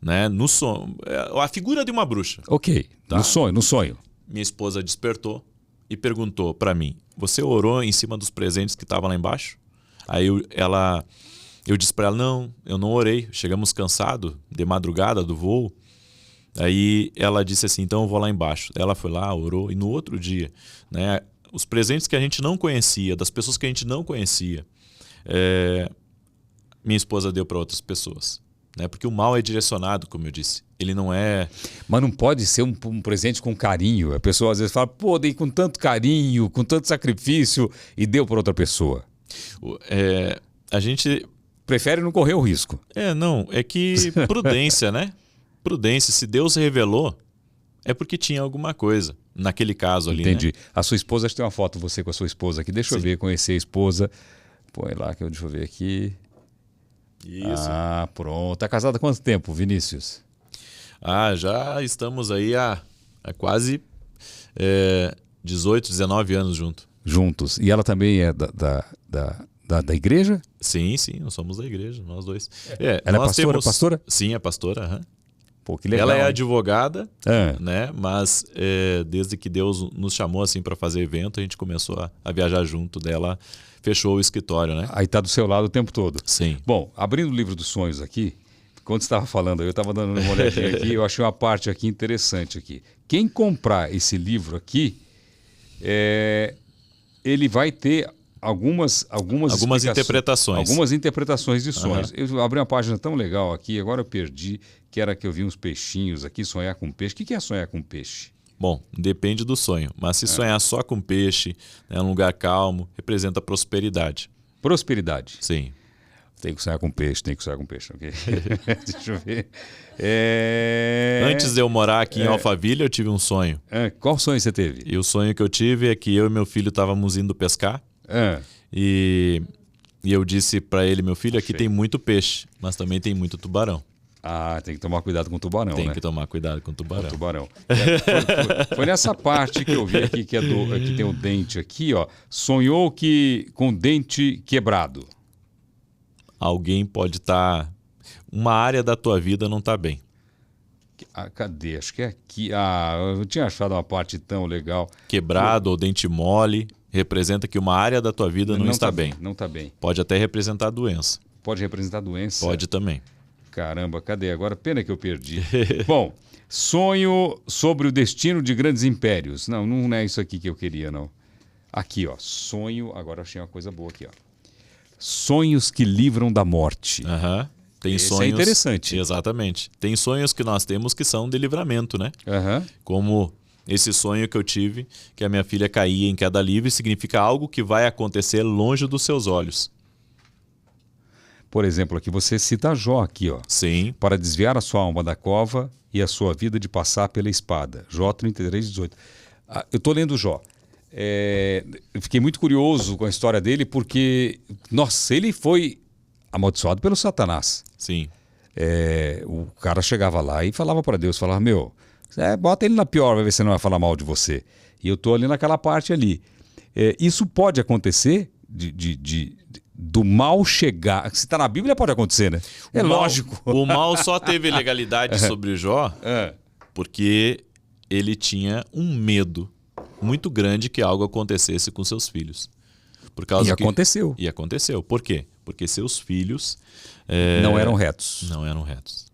né? No sonho, a figura de uma bruxa. Ok, tá? No sonho. Minha esposa despertou e perguntou para mim, você orou em cima dos presentes que estavam lá embaixo? Aí eu disse para ela, não, eu não orei. Chegamos cansados de madrugada do voo. Aí ela disse assim, então eu vou lá embaixo. Ela foi lá, orou, e no outro dia, né, os presentes que a gente não conhecia, das pessoas que a gente não conhecia, minha esposa deu para outras pessoas. Né? Porque o mal é direcionado, como eu disse. Ele não é... Mas não pode ser um presente com carinho. A pessoa às vezes fala, pô, dei com tanto carinho, com tanto sacrifício e deu para outra pessoa. A gente... Prefere não correr o risco. Não. É que prudência, né? Prudência. Se Deus revelou, é porque tinha alguma coisa. Naquele caso ali, entendi. Né? A sua esposa, acho que tem uma foto de você com a sua esposa aqui. Deixa eu ver, conhecer a esposa. Põe lá, deixa eu ver aqui. Isso. Ah, pronto. Tá casada há quanto tempo, Vinícius? Já estamos aí há quase 18, 19 anos juntos. E ela também é da igreja? Sim, nós somos da igreja, nós dois. Ela é pastora? Sim, é pastora. Pô, que legal. Ela é hein? advogada, Ah, né? Mas desde que Deus nos chamou assim para fazer evento, a gente começou a viajar junto dela, fechou o escritório, né? aí tá do seu lado o tempo todo. Sim. Bom, abrindo o livro dos sonhos aqui, quando você estava falando, eu estava dando uma olhadinha aqui, eu achei uma parte aqui interessante aqui. Quem comprar esse livro aqui, ele vai ter algumas explicações, interpretações. algumas interpretações de sonhos. Eu abri uma página tão legal aqui, agora eu perdi, que era que eu vi uns peixinhos aqui, sonhar com peixe. O que é sonhar com peixe? Bom, depende do sonho. Mas se sonhar só com peixe, né, um lugar calmo, representa prosperidade. Prosperidade. Sim. Tem que sonhar com peixe, tem que sonhar com peixe, ok? Deixa eu ver. Antes de eu morar aqui em Alphaville, eu tive um sonho. Qual sonho você teve? E o sonho que eu tive é que eu e meu filho estávamos indo pescar. E eu disse para ele, meu filho, aqui tem muito peixe, mas também tem muito tubarão. Ah, tem que tomar cuidado com o tubarão, Tem né? que tomar cuidado com o tubarão. Com o tubarão. Foi nessa parte que eu vi aqui, que tem o dente aqui, ó. Sonhou com o dente quebrado. Alguém pode estar... Uma área da tua vida não está bem. Cadê? Acho que é aqui. Eu tinha achado uma parte tão legal. Quebrado ou dente mole representa que uma área da tua vida não está bem. Não está bem. Pode até representar doença. Pode representar doença? Pode também. Caramba, cadê? Agora, pena que eu perdi. Bom, sonho sobre o destino de grandes impérios. Não é isso aqui que eu queria, não. Aqui, ó. Sonho. Agora achei uma coisa boa aqui, ó. Sonhos que livram da morte. Tem Esse sonhos... é interessante. Exatamente. Tem sonhos que nós temos que são de livramento, né? Como esse sonho que eu tive, que a minha filha caía em queda livre, significa algo que vai acontecer longe dos seus olhos. Por exemplo, aqui você cita Jó aqui, ó. Sim. Para desviar a sua alma da cova e a sua vida de passar pela espada. Jó 33:18. Eu estou lendo Jó. Eu fiquei muito curioso com a história dele porque, nossa, ele foi amaldiçoado pelo Satanás. Sim. O cara chegava lá e falava para Deus, falava, meu, bota ele na pior, vai ver se ele não vai falar mal de você. E eu estou ali naquela parte ali. Isso pode acontecer do mal chegar. Se está na Bíblia, pode acontecer, né? Lógico. O mal só teve legalidade sobre Jó porque ele tinha um medo muito grande que algo acontecesse com seus filhos. Aconteceu. E aconteceu. Por quê? Porque seus filhos... não eram retos. Não eram retos.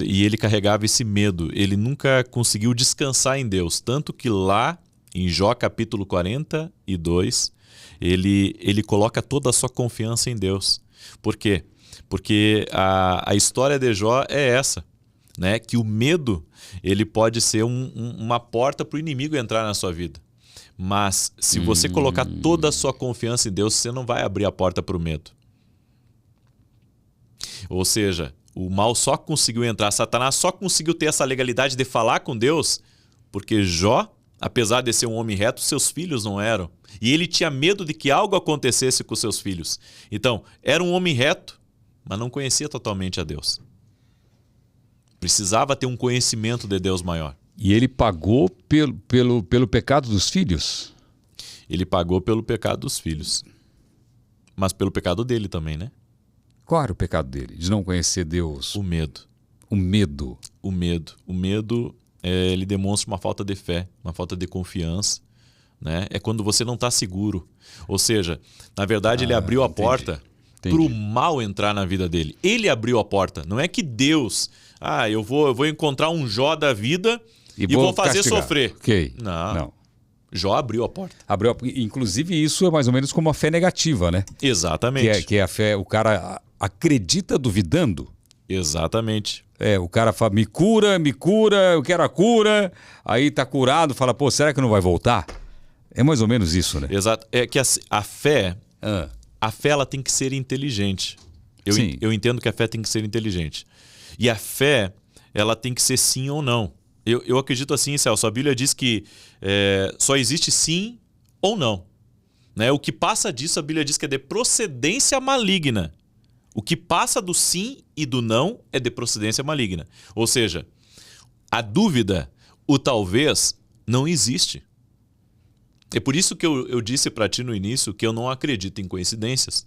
E ele carregava esse medo. Ele nunca conseguiu descansar em Deus. Tanto que lá, em Jó capítulo 42, ele coloca toda a sua confiança em Deus. Por quê? Porque a história de Jó é essa. Né? Que o medo ele pode ser uma porta para o inimigo entrar na sua vida. Mas se você colocar toda a sua confiança em Deus, você não vai abrir a porta para o medo. Ou seja, o mal só conseguiu entrar, Satanás só conseguiu ter essa legalidade de falar com Deus, porque Jó, apesar de ser um homem reto, seus filhos não eram. E ele tinha medo de que algo acontecesse com seus filhos. Então, era um homem reto, mas não conhecia totalmente a Deus. Precisava ter um conhecimento de Deus maior. E ele pagou pelo pecado dos filhos? Ele pagou pelo pecado dos filhos. Mas pelo pecado dele também, né? Qual era o pecado dele? De não conhecer Deus? O medo. O medo. O medo. O medo, ele demonstra uma falta de fé, uma falta de confiança. Né? É quando você não está seguro. Ou seja, na verdade ele abriu a porta para o mal entrar na vida dele. Ele abriu a porta. Não é que Deus... eu vou encontrar um Jó da vida e vou fazer castigar. Sofrer. Okay. Não. Jó abriu a porta. Inclusive isso é mais ou menos como a fé negativa, né? Exatamente. Que é a fé, o cara acredita duvidando. Exatamente. O cara fala, me cura, eu quero a cura. Aí tá curado, fala, pô, será que não vai voltar? É mais ou menos isso, né? Exato. É que a fé, ela tem que ser inteligente. Eu entendo que a fé tem que ser inteligente. E a fé, ela tem que ser sim ou não. Eu acredito assim, Celso, a Bíblia diz que só existe sim ou não. Né? O que passa disso, a Bíblia diz que é de procedência maligna. O que passa do sim e do não é de procedência maligna. Ou seja, a dúvida, o talvez, não existe. É por isso que eu disse para ti no início que eu não acredito em coincidências.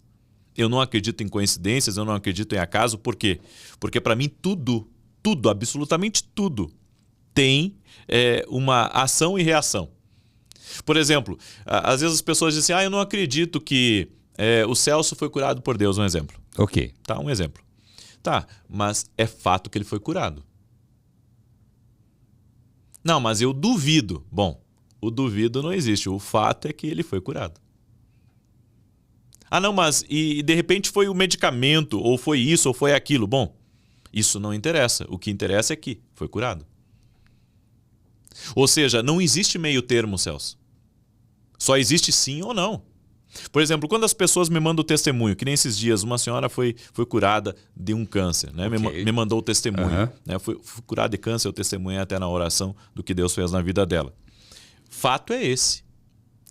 Eu não acredito em coincidências, eu não acredito em acaso. Por quê? Porque para mim tudo tudo, absolutamente tudo, tem uma ação e reação. Por exemplo, às vezes as pessoas dizem assim, eu não acredito que o Celso foi curado por Deus, um exemplo. Ok. Tá, um exemplo. Tá, mas é fato que ele foi curado. Não, mas eu duvido. Bom, o duvido não existe. O fato é que ele foi curado. Ah, não, mas e de repente foi o medicamento, ou foi isso, ou foi aquilo. Bom, isso não interessa. O que interessa é que foi curado. Ou seja, não existe meio termo, Celso. Só existe sim ou não. Por exemplo, quando as pessoas me mandam o testemunho, que nem esses dias, uma senhora foi curada de um câncer, né? Okay. Me mandou o testemunho. Né? Fui curada de câncer, eu testemunhei até na oração do que Deus fez na vida dela. Fato é esse.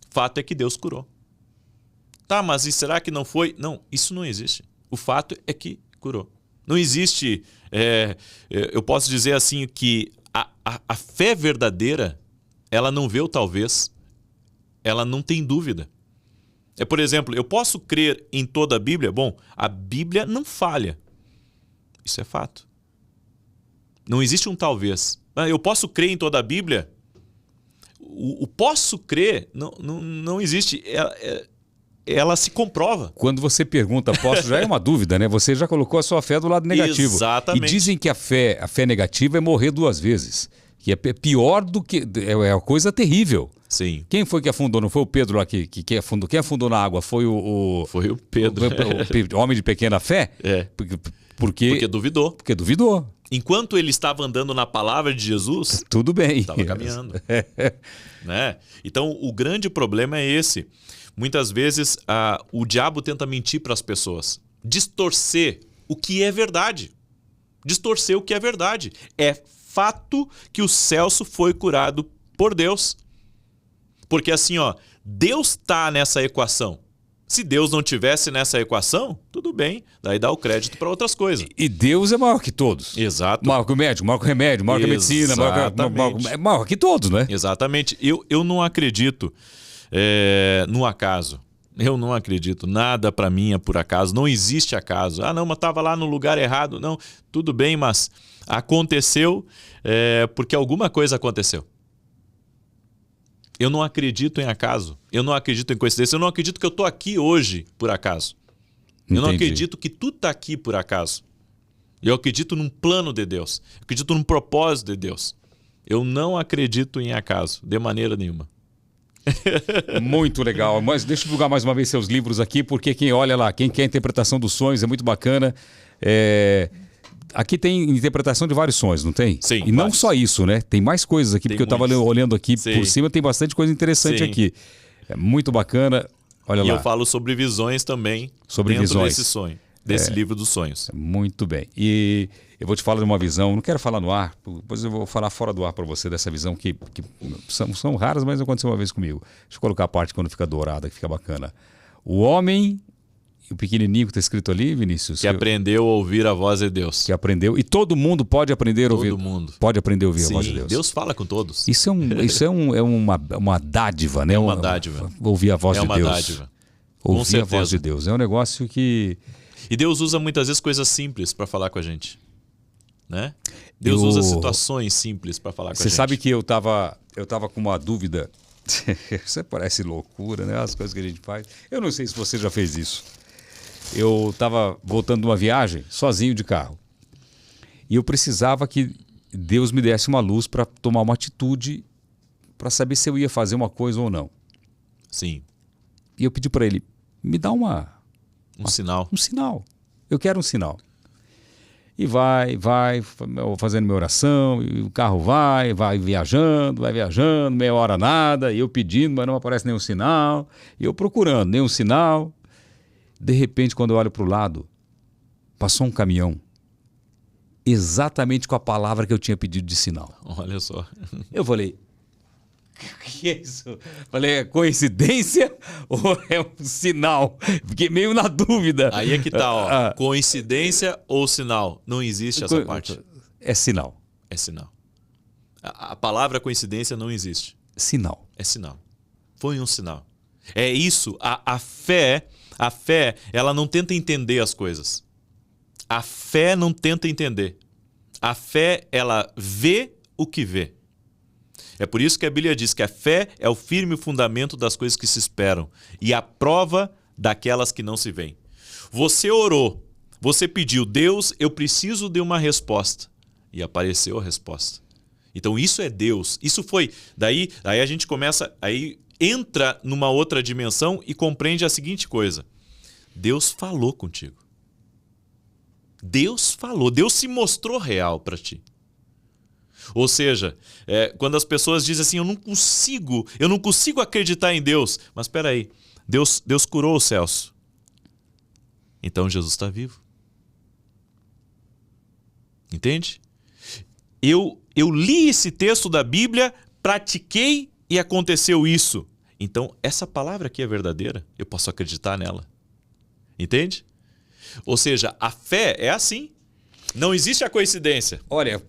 Fato é que Deus curou. Tá, mas e será que não foi? Não, isso não existe. O fato é que curou. Não existe... eu posso dizer assim que a fé verdadeira, ela não vê o talvez, ela não tem dúvida. Por exemplo, eu posso crer em toda a Bíblia? Bom, a Bíblia não falha. Isso é fato. Não existe um talvez. Eu posso crer em toda a Bíblia? O posso crer não existe. Ela se comprova. Quando você pergunta posso, já é uma dúvida, né? Você já colocou a sua fé do lado negativo. Exatamente. E dizem que a fé negativa é morrer 2 vezes. Que é pior do que... É uma coisa terrível. Sim. Quem foi que afundou? Não foi o Pedro lá que afundou? Quem afundou na água? Foi Foi o Pedro. O homem de pequena fé? Porque duvidou. Porque duvidou. Enquanto ele estava andando na palavra de Jesus... Tudo bem. Estava caminhando. Né? Então, o grande problema é esse. Muitas vezes, o diabo tenta mentir para as pessoas. Distorcer o que é verdade. Distorcer o que é verdade. É fato que o Celso foi curado por Deus. Porque assim, Deus está nessa equação. Se Deus não tivesse nessa equação, tudo bem. Daí dá o crédito para outras coisas. E Deus é maior que todos. Exato. Maior que o médico, maior que o remédio, maior que a medicina. Maior que todos, né? Exatamente. Eu não acredito no acaso. Eu não acredito. Nada para mim é por acaso. Não existe acaso. Ah, não, mas estava lá no lugar errado. Não, tudo bem, mas aconteceu porque alguma coisa aconteceu. Eu não acredito em acaso. Eu não acredito em coincidência. Eu não acredito que eu estou aqui hoje por acaso. Eu não acredito que tu está aqui por acaso. Eu acredito num plano de Deus. Eu acredito num propósito de Deus. Eu não acredito em acaso, de maneira nenhuma. Muito legal. Mas deixa eu divulgar mais uma vez seus livros aqui, porque quem olha lá, quem quer a interpretação dos sonhos, é muito bacana. Aqui tem interpretação de vários sonhos, não tem? Sim. E não só isso, né? Tem mais coisas aqui, porque eu estava olhando aqui por cima, tem bastante coisa interessante aqui. É muito bacana. Olha lá. E eu falo sobre visões também dentro desse sonho, desse livro dos sonhos. Muito bem. E eu vou te falar de uma visão, não quero falar no ar, depois eu vou falar fora do ar para você dessa visão que são raras, mas aconteceu uma vez comigo. Deixa eu colocar a parte quando fica dourada, que fica bacana. O homem... O pequenininho que está escrito ali, Vinícius. Que aprendeu a ouvir a voz de Deus. Que aprendeu. E todo mundo pode aprender a ouvir. Todo mundo. Pode aprender a ouvir a voz de Deus. Deus fala com todos. Isso é uma dádiva, né? É uma dádiva. Ouvir a voz de Deus. É uma dádiva. Ouvir a voz de Deus. É um negócio que... E Deus usa muitas vezes coisas simples para falar com a gente. Né? Deus usa situações simples para falar com a gente. Você sabe que eu tava com uma dúvida. Isso parece loucura, né? As coisas que a gente faz. Eu não sei se você já fez isso. Eu estava voltando de uma viagem, sozinho de carro. E eu precisava que Deus me desse uma luz para tomar uma atitude, para saber se eu ia fazer uma coisa ou não. Sim. E eu pedi para ele, me dá um sinal. Um sinal. Eu quero um sinal. E vai fazendo minha oração, e o carro vai viajando, meia hora nada, e eu pedindo, mas não aparece nenhum sinal, e eu procurando, nenhum sinal. De repente, quando eu olho para o lado, passou um caminhão exatamente com a palavra que eu tinha pedido de sinal. Olha só. Eu falei, o que é isso? Falei, é coincidência ou é um sinal? Fiquei meio na dúvida. Aí é que tá, ó. Coincidência ou sinal? Não existe essa parte. É sinal. É sinal. A palavra coincidência não existe. Sinal. É sinal. Foi um sinal. É isso. A fé, ela não tenta entender as coisas. A fé não tenta entender. A fé, ela vê o que vê. É por isso que a Bíblia diz que a fé é o firme fundamento das coisas que se esperam e a prova daquelas que não se veem. Você orou, você pediu, Deus, eu preciso de uma resposta. E apareceu a resposta. Então isso é Deus. Isso foi. Daí a gente começa, aí entra numa outra dimensão e compreende a seguinte coisa. Deus falou contigo. Deus falou, Deus se mostrou real para ti. Ou seja, quando as pessoas dizem assim, eu não consigo acreditar em Deus. Mas espera aí, Deus curou o Celso. Então Jesus está vivo. Entende? Eu li esse texto da Bíblia, pratiquei e aconteceu isso. Então essa palavra aqui é verdadeira, eu posso acreditar nela. Entende? Ou seja, a fé é assim. Não existe a coincidência. Olha,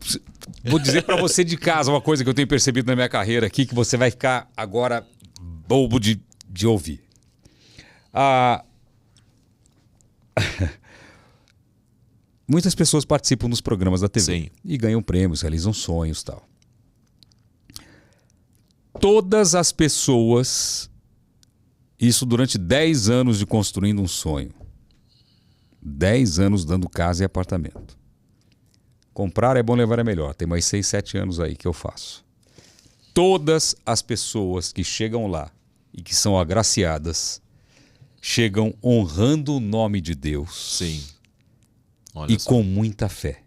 vou dizer para você de casa uma coisa que eu tenho percebido na minha carreira aqui, que você vai ficar agora bobo de ouvir. Muitas pessoas participam dos programas da TV. Sim. E ganham prêmios, realizam sonhos e tal. Todas as pessoas, isso durante 10 anos de construindo um sonho. 10 anos dando casa e apartamento. Comprar é bom, levar é melhor. Tem mais 6, 7 anos aí que eu faço. Todas as pessoas que chegam lá e que são agraciadas chegam honrando o nome de Deus. Sim. Olha E só. com muita fé.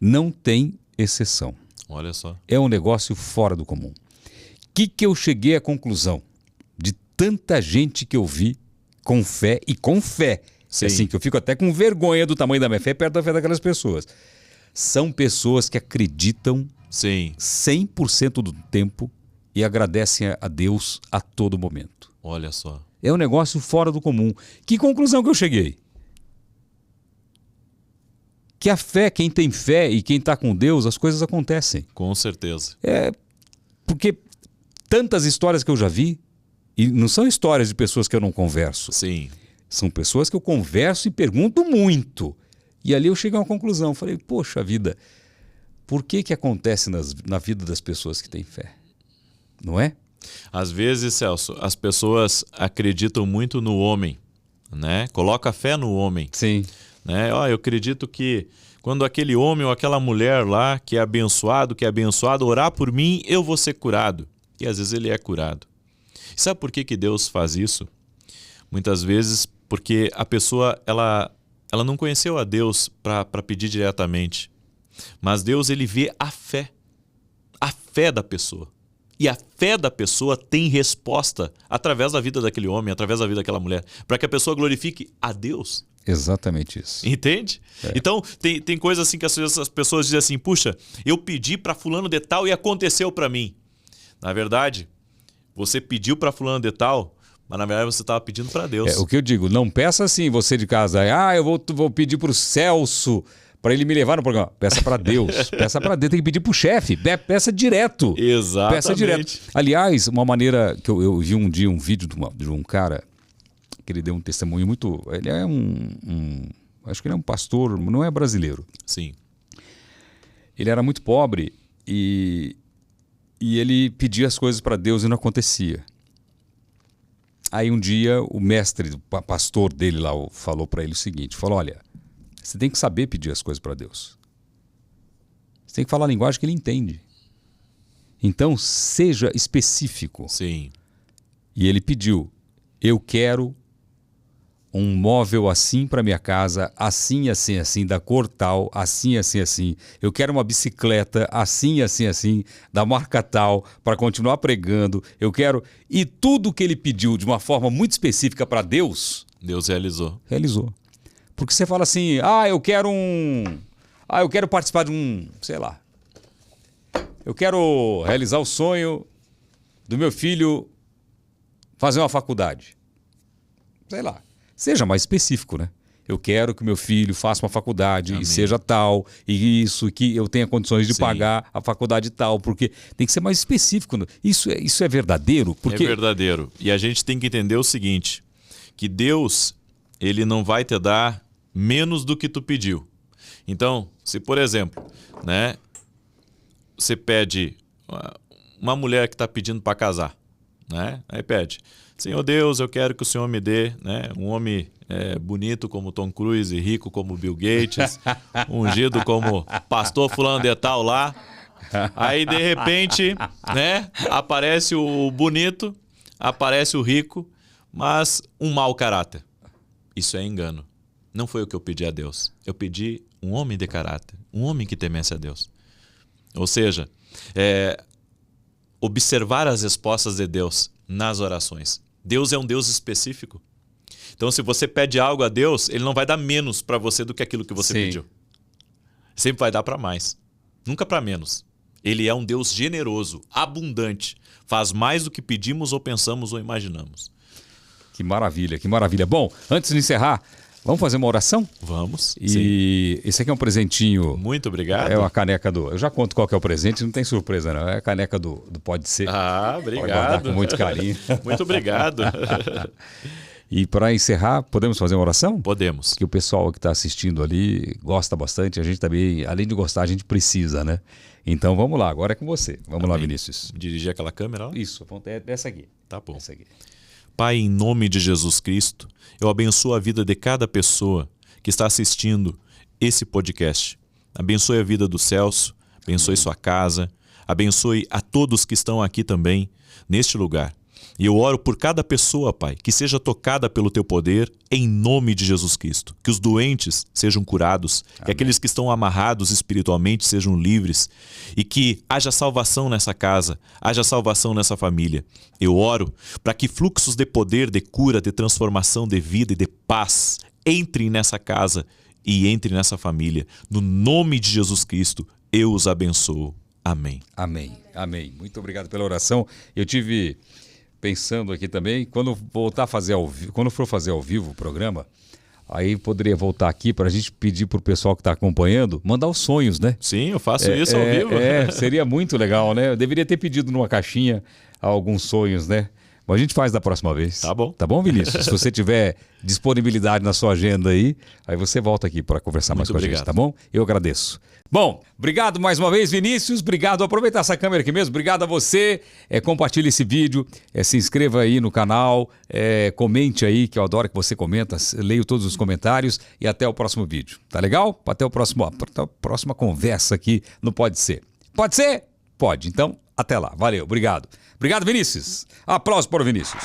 Não tem exceção. Olha só. É um negócio fora do comum. O que eu cheguei à conclusão? De tanta gente que eu vi com fé e com fé. Sim. Assim, que eu fico até com vergonha do tamanho da minha fé perto da fé daquelas pessoas. São pessoas que acreditam Sim. 100% do tempo e agradecem a Deus a todo momento. Olha só. É um negócio fora do comum. Que conclusão que eu cheguei? Que a fé, quem tem fé e quem está com Deus, as coisas acontecem. Com certeza. Porque tantas histórias que eu já vi, e não são histórias de pessoas que eu não converso. Sim. São pessoas que eu converso e pergunto muito. E ali eu chego a uma conclusão. Falei, poxa vida, por que acontece na vida das pessoas que têm fé? Não é? Às vezes, Celso, as pessoas acreditam muito no homem, né? Coloca fé no homem. Sim. Né? Eu acredito que quando aquele homem ou aquela mulher lá que é abençoado, orar por mim, eu vou ser curado. E às vezes ele é curado. E sabe por que Deus faz isso? Muitas vezes porque a pessoa ela não conheceu a Deus para pedir diretamente. Mas Deus, ele vê a fé da pessoa. E a fé da pessoa tem resposta através da vida daquele homem, através da vida daquela mulher, para que a pessoa glorifique a Deus. Exatamente isso. Entende? Então, tem coisas assim que as pessoas dizem assim, puxa, eu pedi para fulano de tal e aconteceu para mim. Na verdade, você pediu para fulano de tal, mas na verdade você estava pedindo para Deus. O que eu digo, não peça assim, você de casa, eu vou pedir para o Celso para ele me levar no programa. Peça para Deus. Peça para Deus, tem que pedir para o chefe. Peça direto. Exatamente. Peça direto. Aliás, uma maneira que eu vi um dia um vídeo de um cara que ele deu um testemunho muito... Ele é acho que ele é um pastor, não é brasileiro. Sim. Ele era muito pobre e ele pedia as coisas para Deus e não acontecia. Aí um dia o mestre, o pastor dele lá falou para ele o seguinte, falou, olha, você tem que saber pedir as coisas para Deus. Você tem que falar a linguagem que ele entende. Então, seja específico. Sim. E ele pediu, eu quero um móvel assim para minha casa, assim, assim, assim, da cor tal, assim, assim, assim. Eu quero uma bicicleta assim, assim, assim, da marca tal, para continuar pregando. Eu quero... E tudo que ele pediu de uma forma muito específica para Deus... Deus realizou. Realizou. Porque você fala assim, eu quero eu quero participar de sei lá. Eu quero realizar o sonho do meu filho fazer uma faculdade. Sei lá. Seja mais específico, né? Eu quero que meu filho faça uma faculdade e seja tal, e isso, que eu tenha condições de pagar a faculdade tal, porque tem que ser mais específico. Isso é verdadeiro? Porque... É verdadeiro. E a gente tem que entender o seguinte, que Deus, ele não vai te dar menos do que tu pediu. Então, se por exemplo, né, você pede, uma mulher que está pedindo para casar, né? Aí pede, Senhor Deus, eu quero que o Senhor me dê, né, um homem bonito como Tom Cruise, rico como Bill Gates, ungido como pastor fulano de tal lá. Aí de repente, né, aparece o bonito, aparece o rico, mas um mau caráter. Isso é engano. Não foi o que eu pedi a Deus. Eu pedi um homem de caráter, um homem que temesse a Deus. Ou seja, observar as respostas de Deus nas orações. Deus é um Deus específico. Então, se você pede algo a Deus, Ele não vai dar menos para você do que aquilo que você pediu. Sempre vai dar para mais. Nunca para menos. Ele é um Deus generoso, abundante. Faz mais do que pedimos ou pensamos ou imaginamos. Que maravilha, que maravilha. Bom, antes de encerrar, vamos fazer uma oração? Vamos. E sim. Esse aqui é um presentinho. Muito obrigado. É uma caneca do... Eu já conto qual que é o presente, não tem surpresa não. É a caneca do Pode Ser. Obrigado. Pode guardar com muito carinho. Muito obrigado. E para encerrar, podemos fazer uma oração? Podemos. Que o pessoal que está assistindo ali gosta bastante. A gente também, além de gostar, a gente precisa, né? Então vamos lá, agora é com você. Vamos lá, Vinícius. Dirigir aquela câmera lá? Isso, é dessa aqui. Tá bom. Essa aqui. Pai, em nome de Jesus Cristo, eu abençoo a vida de cada pessoa que está assistindo esse podcast. Abençoe a vida do Celso, abençoe sua casa, abençoe a todos que estão aqui também, neste lugar. E eu oro por cada pessoa, Pai, que seja tocada pelo Teu poder, em nome de Jesus Cristo. Que os doentes sejam curados, que aqueles que estão amarrados espiritualmente sejam livres e que haja salvação nessa casa, haja salvação nessa família. Eu oro para que fluxos de poder, de cura, de transformação, de vida e de paz entrem nessa casa e entrem nessa família. No nome de Jesus Cristo, eu os abençoo. Amém. Amém. Amém. Muito obrigado pela oração. Eu tive... pensando aqui também, quando voltar a fazer quando for fazer ao vivo o programa, aí poderia voltar aqui para a gente pedir para o pessoal que está acompanhando mandar os sonhos, né? Sim, eu faço isso ao vivo. Seria muito legal, né? Eu deveria ter pedido numa caixinha alguns sonhos, né? Mas a gente faz da próxima vez. Tá bom. Tá bom, Vinícius? Se você tiver disponibilidade na sua agenda aí você volta aqui para conversar mais com a gente, tá bom? Eu agradeço. Bom, obrigado mais uma vez, Vinícius. Obrigado. Aproveitar essa câmera aqui mesmo. Obrigado a você. Compartilhe esse vídeo. Se inscreva aí no canal. Comente aí, que eu adoro que você comenta. Leio todos os comentários. E até o próximo vídeo. Tá legal? Até a próxima conversa aqui no Pode Ser. Pode ser? Pode. Então, até lá. Valeu. Obrigado. Obrigado, Vinícius. Aplausos para o Vinícius.